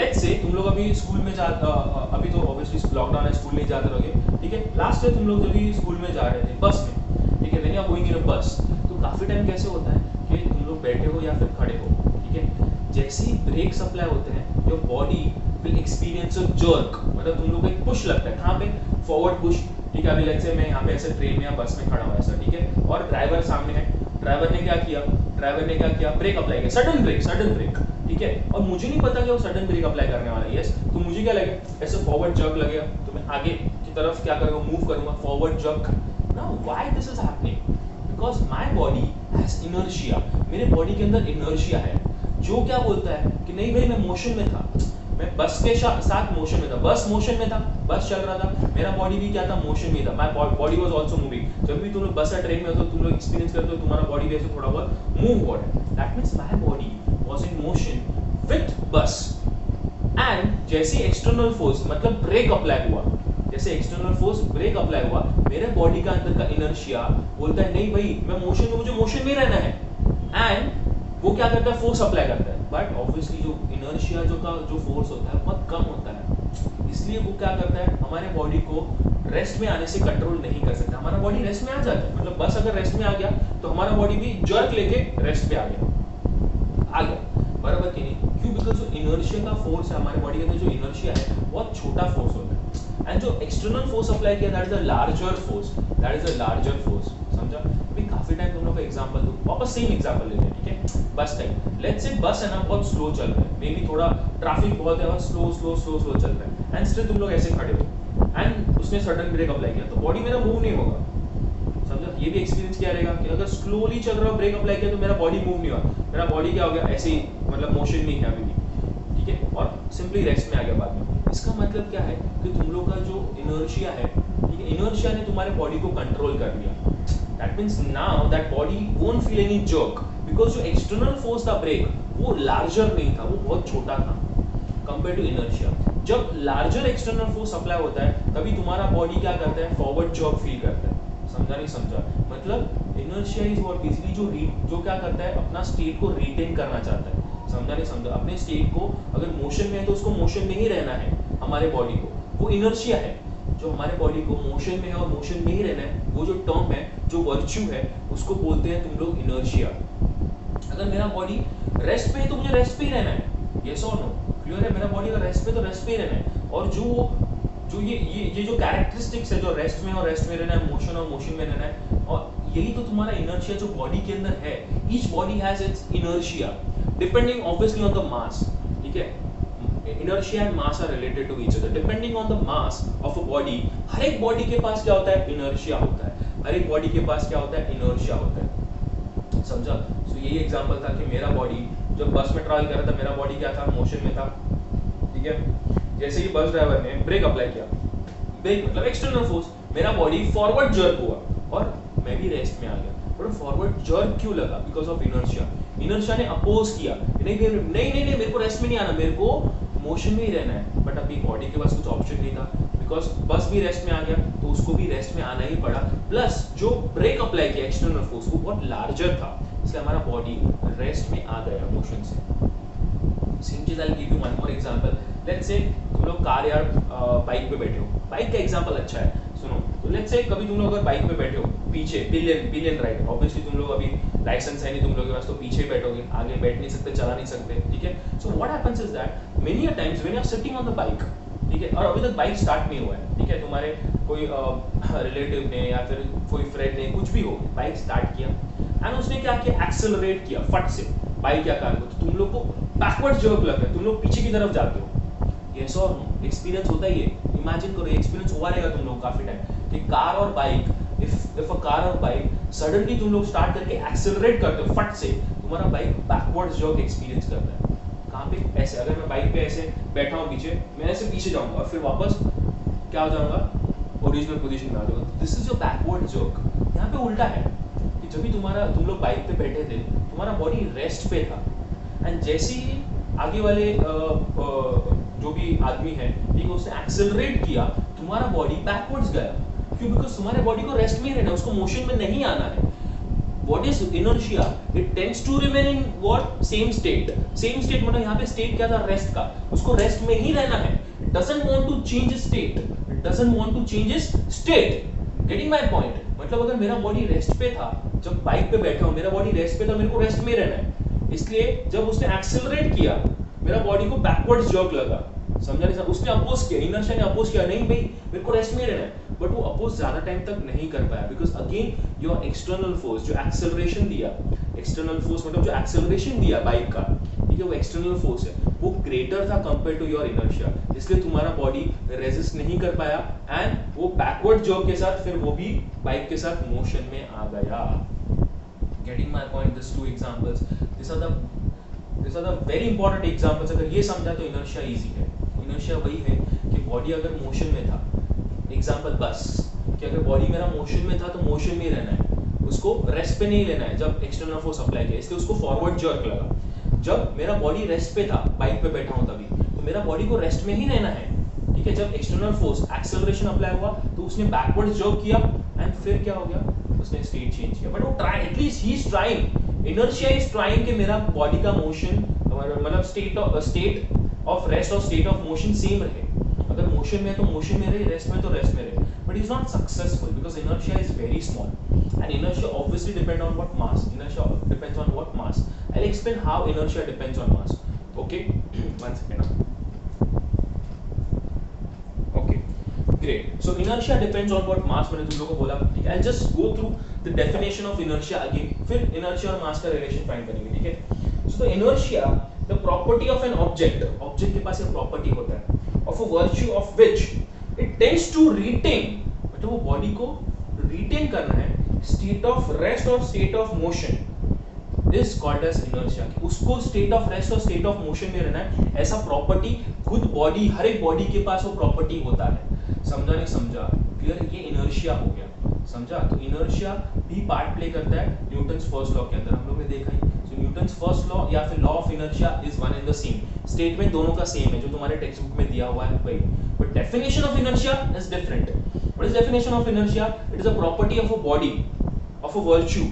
let's say तुम लोग अभी स्कूल में जा, अभी तो ऑब्वियसली लॉकडाउन है, स्कूल नहीं जाते रहोगे, ठीक है। लास्ट ईयर तुम लोग जब भी स्कूल में जा रहे थे बस में, ठीक है, when you are going in a bus, तो काफी टाइम कैसे होता है कि तुम लोग बैठे हो या फिर खड़े हो, ठीक है, जैसे ही ब्रेक सप्लाई होते हैं your body will experience a jerk, मतलब तुम लोग को एक पुश लगता है, कहां पे, फॉरवर्ड पुश, ठीक है। अभी लेट्स से मैं यहां पे ऐसे ट्रेन में या बस में खड़ा हूं ऐसा, ठीक है, और ड्राइवर सामने है, ड्राइवर ने क्या किया, ब्रेक अप्लाई किया, सडन ब्रेक, ठीक है, और मुझे नहीं पता कि वो सडन ब्रेक अप्लाई करने वाला है, यस, तो मुझे क्या लगेगा, ऐसे फॉरवर्ड जर्क लगेगा, तो मैं आगे की तरफ क्या करूंगा, मूव करूंगा, forward jerk. Now why this is happening, because my body has inertia, मेरे बॉडी के अंदर इनर्शिया है, जो क्या बोलता है कि नहीं भाई मैं मोशन में था, मैं बस के साथ मोशन में था, बस मोशन में था, बस चल रहा था, मेरा बॉडी भी क्या था, मोशन में था, my body was also moving. जब भी तुम लोग बस या ट्रेन में हो तो तुम लोग एक्सपीरियंस करते हो तुम्हारा बॉडी भी ऐसे थोड़ा बहुत मूव हो रहा है, that means my body was in motion with बस एंड जैसे एक्सटर्नल फोर्स मतलब ब्रेक अप्लाई हुआ, जैसे एक्सटर्नल फोर्स ब्रेक अप्लाई हुआ, मेरे बॉडी का अंदर का इनर्शिया बोलता है नहीं भाई मैं मोशन में, मुझे मोशन में रहना है, एंड वो क्या करता है, फोर्स अप्लाई करता है, बट ऑब्वियसली जो इनर्शिया जो फोर्स होता है बहुत कम होता है, इसलिए वो क्या करता है, हमारे बॉडी को रेस्ट में आने से कंट्रोल नहीं कर सकता, हमारा बॉडी रेस्ट में आ जाता है, मतलब बस अगर रेस्ट में आ गया तो हमारा बॉडी भी जर्क लेके रेस्ट पे आ गया, बराबर कि नहीं, क्यों, बिकॉज जो इनर्शिया का फोर्स है हमारे बॉडी के अंदर, जो इनर्शिया है बहुत छोटा फोर्स होता है, एंड जो एक्सटर्नल फोर्स अप्लाई किया that is a larger force, समझा। अभी काफी टाइम तुम लोग का एग्जांपल दो, वापस सेम एग्जांपल ले लें, ठीक है, बस टाइम, लेट्स से बस है ना बहुत स्लो चल रहा है, मे बी थोड़ा ट्रैफिक बहुत है और स्लो चल रहा है, एंड स्टिल तुम लोग ऐसे खड़े हो एंड उसने सडन ब्रेक अप्लाई किया, तो बॉडी मेरा मूव नहीं होगा, समझा। ये भी एक्सपीरियंस क्या रहेगा कि अगर स्लोली चल रहा हो, ब्रेक अप्लाई किया तो मेरा बॉडी मूव नहीं हुआ, मेरा बॉडी क्या हो गया, ऐसे ही मतलब मोशन में है अभी भी, ठीक है, और सिंपली रेस्ट में आ गया बाद में। इसका मतलब क्या है कि तुम लोग का जो इनर्शिया है, ठीक है, इनर्शिया ने तुम्हारे बॉडी को कंट्रोल कर लिया, that means now that body won't feel any jerk, because जो एक्सटर्नल फोर्स था ब्रेक वो लार्जर नहीं था, वो बहुत छोटा था कंपेयर टू इनर्शिया। जब लार्जर एक्सटर्नल फोर्स अप्लाई होता है तभी तुम्हारा बॉडी क्या करता है, फॉरवर्ड जर्क फील करता है, समझा नहीं समझा, मतलब इनर्शिया इज व्हाट बेसिकली जो क्या करता है, अपना स्टेट को रिटेन करना चाहता है, समझा नहीं समझा, अपने स्टेट को अगर मोशन में है तो उसको मोशन में ही रहना है, हमारे बॉडी को, वो इनर्शिया है, जो हमारे बॉडी को मोशन में है और मोशन में ही रहना है, वो जो टर्म है, जो वर्च्यू है, उसको बोलते हैं तुम लोग इनर्शिया। अगर मेरा बॉडी रेस्ट पे है तो मुझे रेस्ट पे ही रहना है, यस और नो, क्लियर है, मेरा बॉडी अगर रेस्ट पे तो रेस्ट पे ही रहना है, और जो ये जो कैरेक्टरिस्टिक्स है, जो रेस्ट में रहना है, मोशन और मोशन में रहना है, और यही तो तुम्हारा इनर्शिया जो बॉडी के अंदर है, each body has its inertia depending obviously on the mass, ठीक है, inertia and mass are related to each other depending on the mass of a body। हर एक बॉडी के पास क्या होता है, inertia होता है, हर एक बॉडी के पास क्या होता है, inertia होता है, समझा। सो यही एग्जांपल था कि मेरा बॉडी जब बस में ट्रैवल कर रहा था, मेरा बॉडी क्या था, मोशन में था, ठीक है, जैसे ही बस ड्राइवर ने ब्रेक अप्लाई किया, ब्रेक मतलब एक्सटर्नल फोर्स, मेरा बॉडी फॉरवर्ड जर्क हुआ और मैं भी रेस्ट में आ गया, पर फॉरवर्ड जर्क क्यों लगा, बिकॉज ऑफ इनर्शिया ने अपोज किया, नहीं मेरे को रेस्ट में नहीं आना, मेरे को मोशन में ही रहना है, बट अभी बॉडी के पास कुछ ऑप्शन नहीं था, बिकॉज बस भी रेस्ट में आ गया तो उसको भी रेस्ट में आना ही पड़ा, प्लस जो ब्रेक अप्लाई किया एक्सटर्नल फोर्स वो बहुत लार्जर था, इसलिए हमारा बॉडी रेस्ट में आ गया मोशन से। सेम चीज I will give you one more example. Let's say तुम लोग कार या बाइक पे बैठे हो, बाइक का एग्जांपल अच्छा है, सुनो। तो लेट्स से कभी तुम लोग अगर बाइक पे बैठे हो, पीछे पिलियन राइड, ऑब्वियसली तुम लोग अभी लाइसेंस है नहीं तुम लोग के पास, तो पीछे बैठोगे, आगे बैठ नहीं सकते, चला नहीं सकते, ठीक है। So what happens is that many a times when you are sitting on the bike, ठीक है, और अभी तक बाइक स्टार्ट नहीं हुआ है, ठीक है, तुम्हारे कोई रिलेटिव ने या फिर कोई फ्रेंड ने कुछ भी हो बाइक स्टार्ट किया एंड उसने क्या किया, एक्सेलरेट किया फट से बाइक या कार को, तो तुम लोग को बैकवर्ड जर्क लग रहा है, तुम लोग पीछे की तरफ जाते हो। यस और नो, एक्सपीरियंस होता ही है। इमेजिन करो, एक्सपीरियंस हुआ रहेगा तुम लोग काफी टाइम कि कार और बाइक, इफ अ कार और बाइक सडनली तुम लोग स्टार्ट करके एक्सेलरेट करते हो फट से, तुम्हारा बाइक बैकवर्ड जर्क एक्सपीरियंस करता है। कहाँ पे? ऐसे, अगर मैं बाइक पे ऐसे बैठा हूँ पीछे, मैं ऐसे पीछे जाऊंगा और फिर वापस क्या हो जाऊंगा, ओरिजिनल पोजीशन में आ जाऊंगा। This is your backward jerk. यहाँ पे उल्टा है कि जब भी तुम लोग बाइक पे बैठे थे, तुम्हारा बॉडी रेस्ट पे था एंड जैसे ही आगे वाले जो भी आदमी है, ठीक है, उसने एक्सेलरेट किया, तुम्हारा बॉडी बैकवर्ड्स गया। क्यों? बिकॉज तुम्हारे बॉडी को रेस्ट में ही रहना है, उसको मोशन में नहीं आना है। What is inertia? It tends to remain in what? Same state. Same state मतलब यहाँ पे state क्या था? रेस्ट का। उसको रेस्ट में ही रहना है। It doesn't want to change its state. It doesn't want to change its state. Getting my point? मतलब अगर मेरा बॉडी रेस्ट पे था, जब बाइक पे बैठा हूँ, मेरा बॉडी रेस्ट पे था, मेरे को रेस्ट में रहना है। इसलिए जब उसने एक्सेलरेट किया, मेरा बॉडी को बैकवर्ड जर्क लगा। समझा नहीं? उसने अपोज किया, इनर्शिया ने अपोज किया, नहीं भाई मेरे को रेस्ट में रहना है, बट वो अपोज ज्यादा टाइम तक नहीं कर पाया, because again your external force जो एक्सेलरेशन दिया, एक्सटर्नल फोर्स मतलब जो एक्सेलरेशन दिया बाइक का, ठीक है, वो एक्सटर्नल फोर्स है, वो ग्रेटर था कंपेयर टू योर इनर्शिया, इसलिए तुम्हारा बॉडी रेजिस्ट नहीं कर पाया एंड वो बैकवर्ड जर्क के साथ फिर वो भी बाइक के साथ मोशन में आ गया। Getting my point? This two examples, this are the very important examples. अगर ये समझा तो इनर्शिया इजी है। इनर्शिया वही है कि बॉडी अगर मोशन में था, एग्जांपल बस, कि अगर बॉडी मेरा मोशन में था तो मोशन में ही रहना है, उसको रेस्ट पे नहीं लेना है जब एक्सटर्नल फोर्स अप्लाई किया, इसलिए उसको फॉरवर्ड जर्क लगा। जब मेरा बॉडी रेस्ट पे था, बाइक पे बैठा हूं तभी, तो मेरा बॉडी को रेस्ट में ही रहना है, ठीक है। जब एक्सटर्नल फोर्स एक्सेलरेशन अप्लाई हुआ तो उसने बैकवर्ड जर्क किया एंड फिर क्या हो गया, उसने स्टेट चेंज किया। बट वो try, at least he is trying, inertia is trying कि मेरा बॉडी का मोशन मतलब स्टेट ऑफ रेस्ट और स्टेट ऑफ मोशन सेम रहे। अगर मोशन में है तो मोशन में रहे, रेस्ट में तो रेस्ट में रहे, but is not successful because inertia is very small and inertia obviously depend on what mass, inertia depends on what mass. I will explain how inertia depends on mass. Okay, one second. Okay, great. So inertia depends on what मास, मैंने तुम लोगों को बोला, ठीक है। I just go through the definition of inertia again, फिर इनर्शिया और मास का रिलेशन फाइंड करेंगे, ठीक है। सो inertia the property of an object, object के पास एक प्रॉपर्टी होता है, of a virtue of which it tends to retain, मतलब वो बॉडी को रिटेन करना है, स्टेट ऑफ रेस्ट और state of motion is called as inertia. उसको स्टेट ऑफ रेस्ट और स्टेट ऑफ मोशन में रहना है, ऐसा प्रॉपर्टी खुद बॉडी, हर एक बॉडी के पास वो प्रॉपर्टी होता है। समझा नहीं समझा? क्लियर? ये इनर्शिया हो गया, समझा? तो इनर्शिया भी पार्ट प्ले करता है न्यूटन्स फर्स्ट लॉ के अंदर, हम लोग ने देखा ही। न्यूटन्स फर्स्ट लॉ या फिर law of inertia is one and the same, statement दोनों का सेम है जो तुम्हारे टेक्स्ट बुक में दिया हुआ है वही, but definition of inertia is different. What is definition of inertia? It is a property of a body, of a virtue.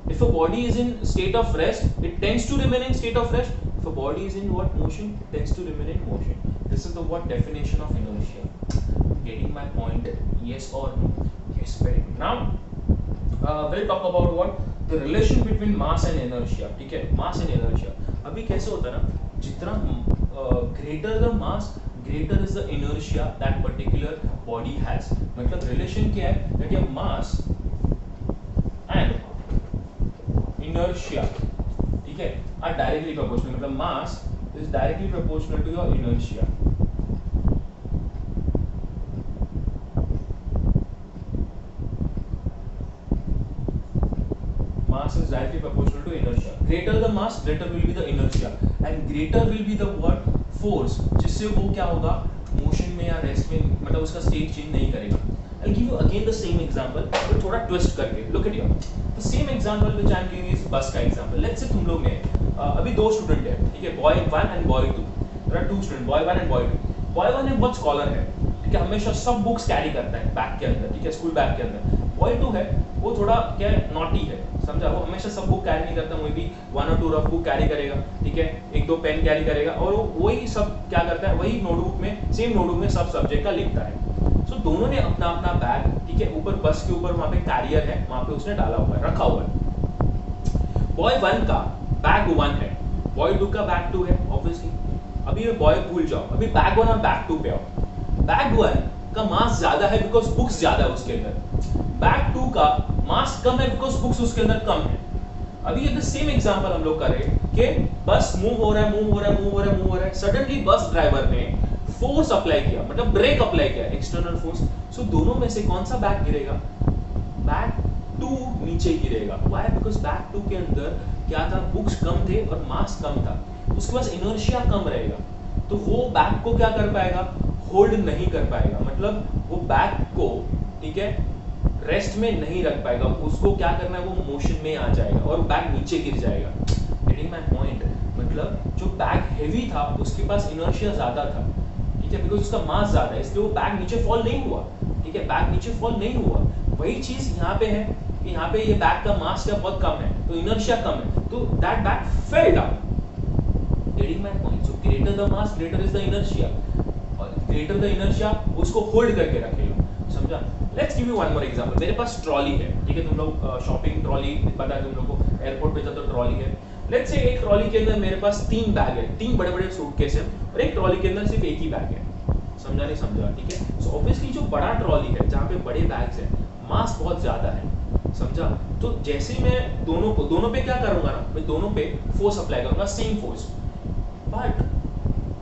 If a body is in state of rest, it tends to remain in state of rest. If a body is in what motion, it tends to remain in motion. This is the what definition of inertia. Getting my point? Yes or no? Yes, very good. Now we'll talk about what the relation between mass and inertia. ठीक है, mass and inertia. अभी कैसे होता है ना, जितना greater the mass, greater is the inertia that particular body has. मतलब relation क्या है? that your mass and inertia, ठीक है, are directly proportional, मतलब mass is directly proportional to your inertia. Mass is directly proportional to inertia. Greater the mass, greater will be the inertia, and greater will be the what force, जिससे वो क्या होगा, मोशन में या रेस्ट में, मतलब उसका स्टेट चेंज नहीं करेगा। I'll give you again the same example, but थोड़ा ट्विस्ट करके। Look at here, the same example which I'm giving is बस का example. Let's say तुम लोग में अभी दो स्टूडेंट है, ठीक है, boy 1 and boy 2. There are two students, boy 1 and boy 2. Boy 1 एक बहुत स्कॉलर है, ठीक है, हमेशा सब बुक्स कैरी करता है बैग के अंदर, ठीक है, स्कूल बैग के अंदर। Boy 2 है, वो थोड़ा क्या है, नॉटी है, समझा? वो हमेशा सब बुक कैरी नहीं करता, वो भी 1 और 2 रफ बुक कैरी करेगा, ठीक है, 1-2 पेन कैरी करेगा और वही सब क्या करता है, वही नोटबुक में, सेम नोटबुक में सब सब्जेक्ट का लिखता है। सो दोनों ने अपना अपना बैग, ठीक है, ऊपर बस के ऊपर वहाँ पे कैरियर है, वहाँ पे उसने डाला हुआ है, रखा हुआ है। बॉय 1 का बैग 1 है, बॉय 2 का बैग 2 है, ऑब्वियसली। अभी ये बॉय भूल जाओ, अभी बैग 1 और बैग 2 पे आओ। बैग 1 का मास ज्यादा है बिकॉज बुक्स ज्यादा है उसके अंदर। बैग 2 का मास कम है बिकॉज बुक्स उसके अंदर कम है। अभी ये सेम एग्जांपल हम लोग करें कि बस मूव हो रहा है, सडनली बस ड्राइवर ने फोर्स अप्लाई किया, मतलब ब्रेक अप्लाई किया, एक्सटर्नल फोर्स। सो दोनों में से कौन सा बैग गिरेगा? बैग 2 नीचे गिरेगा। व्हाई? बिकॉज बैग 2 के अंदर क्या था, बुक्स कम थे और मास कम था, उसके पास इनर्शिया कम रहेगा, तो वो बैग को क्या कर पाएगा, होल्ड नहीं कर पाएगा, मतलब वो बैग को, ठीक है, रेस्ट में नहीं रख पाएगा, उसको क्या करना है, वो मोशन में आ जाएगा और बैग नीचे गिर जाएगा। Getting my point? मतलब जो बैग हेवी था उसके पास इनर्शिया ज्यादा था, ठीक है, बिकॉज उसका मास ज्यादा है, इसलिए वो बैग नीचे फॉल नहीं हुआ, ठीक है, बैग नीचे फॉल नहीं हुआ। वही चीज यहाँ पे है कि यहाँ पे ये बैग का मास क्या बहुत कम है, तो इनर्शिया कम है, तो that bag fell down. Getting my point? So greater the mass greater is the inertia, और ग्रेटर द इनर्शिया उसको होल्ड करके रखेगा, समझा? Let's give you one more example. मेरे पास ट्रॉली है, ठीक है, तुम लोग शॉपिंग ट्रॉली पता है तुम लोगों को, एयरपोर्ट पे जाते तो ट्रॉली है। लेट्स से एक ट्रॉली के अंदर मेरे पास 3 बैग है, 3 बड़े-बड़े सूटकेस है और एक ट्रॉली के अंदर सिर्फ एक ही बैग है। समझा नहीं समझा? ठीक है। सो ऑब्वियसली जो बड़ा ट्रॉली है जहाँ पे बड़े बैग्स हैं, मास बहुत ज्यादा है, समझा? तो जैसे मैं दोनों पे क्या करूंगा ना, मैं दोनों पे फोर्स अप्लाई करूंगा, सेम फोर्स, बट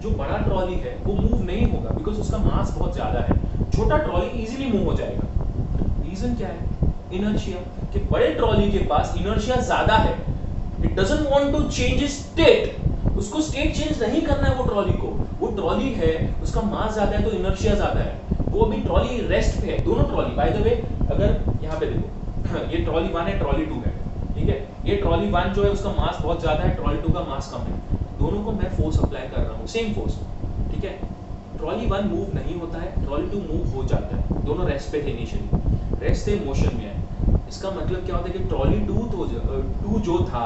जो बड़ा ट्रॉली है वो मूव नहीं होगा बिकॉज उसका मास बहुत ज्यादा है। छोटा ट्रॉली इजीली मूव हो जाएगा। रीजन क्या है? इनर्शिया। कि बड़े ट्रॉली के पास इनर्शिया ज्यादा है, it doesn't want to change its state, उसको स्टेट चेंज नहीं करना है वो ट्रॉली को। वो ट्रॉली है, उसका मास ज्यादा है तो इनर्शिया ज्यादा है, वो अभी ट्रॉली रेस्ट पे है। दोनों ट्रॉली, बाय द वे, अगर यहाँ पे देखो ये ट्रॉली 1 है, ट्रॉली 2 है, ठीक है, ये ट्रॉली 1 जो है उसका मास बहुत ज्यादा है, ट्रॉली 2 का मास कम है, दोनों को मैं फोर्स अप्लाई कर रहा हूँ, सेम फोर्स, ठीक है। ट्रॉली 1 मूव नहीं होता है, ट्रॉली 2 मूव हो जाता है, दोनों रेस्ट पे थे इनिशियली, रेस्ट से मोशन में है। इसका मतलब क्या होता है कि ट्रॉली 2 जो था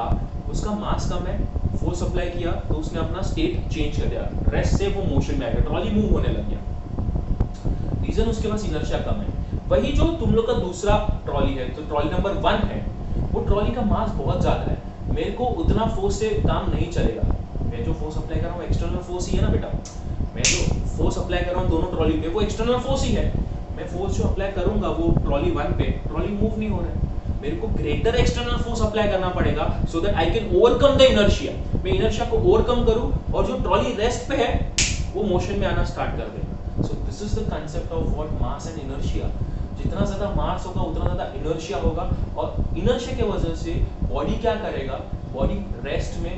उसका मास कम है, फोर्स अप्लाई किया तो उसने अपना स्टेट चेंज कर दिया, रेस्ट से वो मोशन में आ गया, ट्रॉली मूव होने लग गया। रीजन उसके पास इनर्शिया कम है। वही जो तुम लोग का दूसरा ट्रॉली है, तो ट्रॉली नंबर 1 है, वो ट्रॉली का मास बहुत ज्यादा है, मेरे को उतना फोर्स से काम नहीं चलेगा। मैं जो फोर्स अप्लाई कर रहा हूँ एक्सटर्नल फोर्स ही है ना बेटा, मैं जो फोर्स अप्लाई कर रहा हूँ दोनों ट्रॉली पे वो एक्सटर्नल फोर्स ही है। मैं फोर्स जो अप्लाई करूंगा वो ट्रॉली 1 पे, ट्रॉली मूव नहीं हो रहा है, मेरे को ग्रेटर एक्सटर्नल फोर्स अप्लाई करना पड़ेगा so that I can overcome the inertia. मैं इनर्शिया को ओवरकम करूं और जो ट्रॉली रेस्ट पे है वो मोशन में आना स्टार्ट कर देगा। सो this is the concept of what mass and inertia. जितना ज्यादा मास होगा उतना ज्यादा इनर्शिया होगा, और इनर्शिया की वजह से बॉडी क्या करेगा, बॉडी रेस्ट में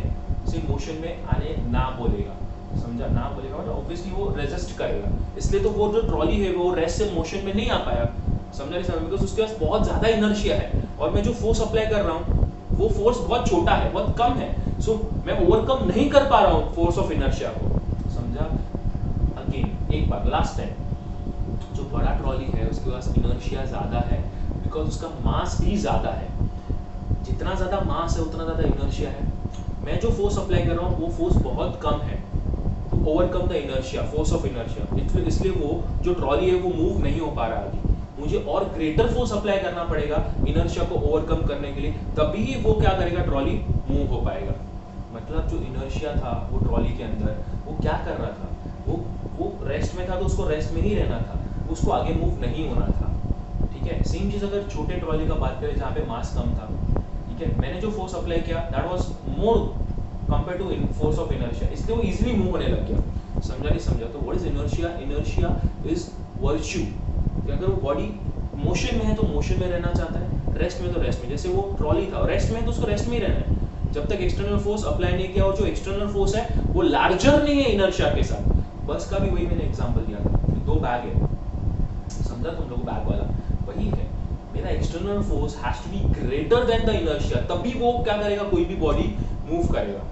से मोशन में आने ना बोलेगा, समझा? ना बोलेगा मतलब ऑब्वियसली वो रेजिस्ट करेगा, इसलिए तो वो जो ट्रॉली है वो रेस्ट से मोशन में नहीं आ पाया, समझा नहीं समझा? बिकॉज उसके पास बहुत ज्यादा इनर्शिया है और मैं जो फोर्स अप्लाई कर रहा हूँ वो फोर्स बहुत छोटा है, बहुत कम है, सो मैं ओवरकम नहीं कर पा रहा हूँ फोर्स ऑफ इनर्शिया को, समझा? अगेन एक बार लास्ट टाइम, जो बड़ा ट्रॉली है उसके पास इनर्शिया ज्यादा है बिकॉज उसका मास भी ज्यादा है। जितना ज्यादा मास है उतना ज्यादा इनर्शिया है। मैं जो फोर्स अप्लाई कर रहा हूँ वो फोर्स बहुत कम है to overcome the inertia, force of inertia, इसलिए वो जो ट्रॉली है वो मूव नहीं हो पा रहा आगे। मुझे और ग्रेटर फोर्स अप्लाई करना पड़ेगा इनर्शिया को ओवरकम करने के लिए, तभी वो क्या करेगा, ट्रॉली मूव हो पाएगा। मतलब जो इनर्शिया था वो ट्रॉली के अंदर वो क्या कर रहा था, वो रेस्ट में था तो उसको रेस्ट में ही रहना था, उसको आगे मूव नहीं होना था, ठीक है। सेम चीज अगर छोटे ट्रॉली का बात करें जहाँ पे मास कम था, ठीक है, मैंने जो फोर्स अप्लाई किया that was more compare to force of inertia, इसलिए वो इजीली मूव होने लग गया। समझा नहीं समझा? तो what is inertia? Inertia is virtue. अगर वो बॉडी मोशन में है तो मोशन में रहना चाहता है, रेस्ट में तो रेस्ट में। जैसे वो ट्रॉली था रेस्ट में तो उसको रेस्ट में ही रहना है जब तक एक्सटर्नल फोर्स अप्लाई नहीं किया, और जो एक्सटर्नल फोर्स है वो लार्जर नहीं है इनर्शिया के साथ। बस का भी वही मैंने एग्जांपल दिया था, 2 बैग है, समझा तुम लोग? बैग वाला वही है, मेरा external force has to be greater than the inertia, तभी वो क्या करेगा, कोई भी बॉडी मूव करेगा।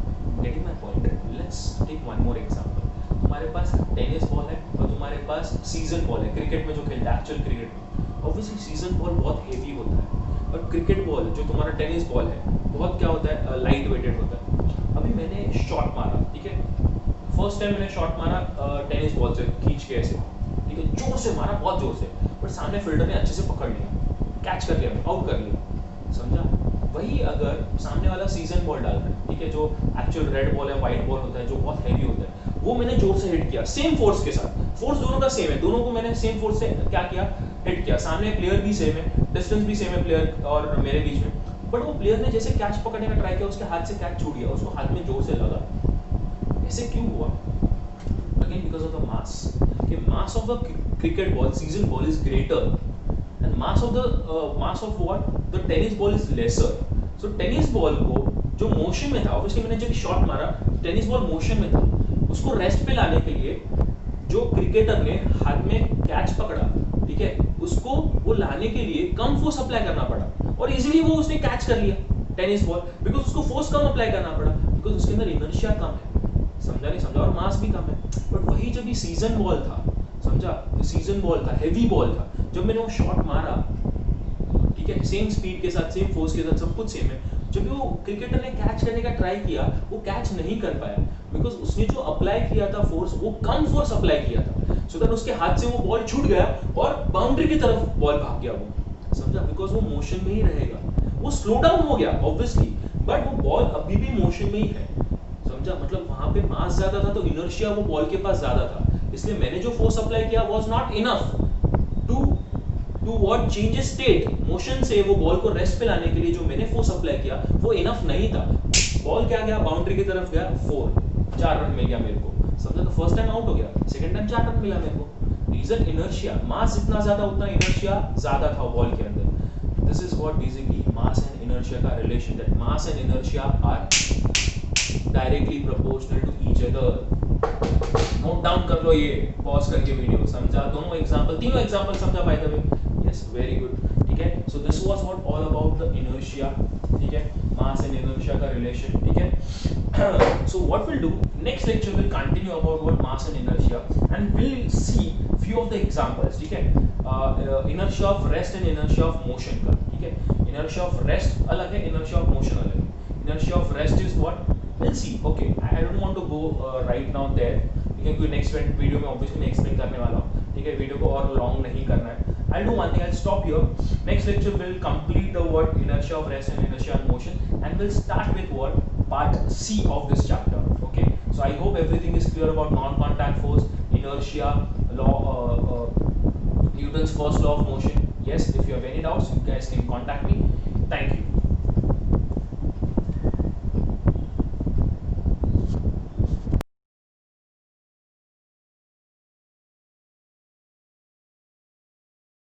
Getting my point? Let's take one more example. तुम्हारे पास टेनिस बॉल है और तुम्हारे पास सीजन बॉल है, क्रिकेट में जो खेलते हैं एक्चुअल क्रिकेट में। ऑब्वियसली सीजन बॉल बहुत हेवी होता है, और क्रिकेट बॉल जो तुम्हारा टेनिस बॉल है बहुत क्या होता है, लाइट वेटेड होता है। अभी मैंने शॉट मारा, ठीक है, फर्स्ट टाइम मैंने शॉट मारा टेनिस बॉल से खींच के ऐसे, ठीक है, जोर से मारा, बहुत जोर से, पर सामने फील्डर ने अच्छे से पकड़ लिया, कैच कर लिया, आउट कर लिया, समझा। वही अगर सामने वाला सीजन बॉल डाल रहा है, ठीक है, जो एक्चुअल रेड बॉल है, व्हाइट बॉल होता है, जो बहुत हैवी होता है, वो मैंने जोर से हिट किया सेम फोर्स के साथ, फोर्स दोनों का सेम है, दोनों को मैंने सेम फोर्स से क्या किया, हिट किया, सामने प्लेयर भी सेम है, डिस्टेंस भी सेम है प्लेयर और मेरे बीच में, बट वो प्लेयर ने जैसे कैच पकड़ने का ट्राई किया, उसके हाथ से कैच छूट गया, उसको हाथ में जोर से लगा। ऐसे क्यों हुआ? Again because of the mass. Okay, mass of the cricket ball, season ball is greater, and mass of the mass of what? The tennis ball is lesser. So tennis ball को जो मोशन में था, ऑब्वियसली मैंने जब शॉट मारा, टेनिस बॉल मोशन में था, उसको रेस्ट पे लाने के लिए जो क्रिकेटर ने हाथ में कैच पकड़ा, ठीक है, उसको वो लाने के लिए कम फोर्स अप्लाई करना पड़ा, और इजीली वो उसने कैच कर लिया टेनिस बॉल, बिकॉज उसको फोर्स कम अप्लाई करना पड़ा, बिकॉज उसके अंदर इनर्शिया कम है, समझा नहीं समझा, और मास भी कम है। बट वही जब ये सीजन बॉल था, समझा, सीजन बॉल था, हेवी बॉल था, जब मैंने वो शॉट मारा, ठीक है, सेम स्पीड के साथ, सेम फोर्स के साथ, सब कुछ सेम है, जब वो क्रिकेटर ने कैच करने का ट्राई किया, वो कैच नहीं कर पाया, बिकॉज उसने जो अप्लाई किया था फोर्स, वो कम फोर्स अप्लाई किया था, सो दैट उसके हाथ से वो बॉल छूट गया और बाउंड्री की तरफ बॉल भाग गया, वो समझा, बिकॉज वो मोशन में ही रहेगा, वो स्लो डाउन हो गया ऑब्वियसली, बट वो बॉल अभी भी मोशन में ही है, समझा, मतलब वहां पे मास ज्यादा था, तो इनर्शिया वो बॉल के पास ज्यादा था, इसलिए मैंने जो फोर्स अप्लाई किया was not enough to what changes state, motion से वो बॉल को रेस्ट पे लाने के लिए जो मैंने फोर्स अप्लाई किया वो इनफ नहीं था, बॉल क्या गया, बाउंड्री की तरफ गया, 4 रन मिल गया मेरे को, समझा, तो फर्स्ट टाइम आउट हो गया, सेकंड टाइम 4 रन मिला मेरे को, रीजन इनर्शिया, मास जितना ज्यादा उतना इनर्शिया ज्यादा था बॉल के अंदर। This is what basically mass and inertia का relation, that mass and inertia are directly proportional to each other. Note down कर लो ये, पॉज करके वीडियो, समझा, दोनों एग्जांपल, तीनों एग्जांपल समझा by the way, yes, very good, ठीक है। So this was what all about the inertia, ठीक है, मास एंड इनर्शिया का रिलेशन, ठीक है। So what will do, next lecture will continue about what mass and inertia, and will see few of the examples, ठीक है, inertia of rest and inertia of motion का, ठीक है, inertia of rest अलग है, inertia of motion अलग है, inertia of rest is what we'll see, okay, I don't want to go right now there, क्योंकि नेक्स्ट वीडियो में ऑब्वियसली मैं एक्सप्लेन करने वाला हूँ, ठीक है, वीडियो को और लॉन्ग नहीं करना है, I'll do one thing, I'll stop here, next lecture will complete the what inertia of rest and inertia of motion, and we'll start with what part C of this chapter, okay, so I hope everything is clear about non-contact force, inertia, law, Newton's first law of motion. Yes, if you have any doubts, you guys can contact me. Thank you.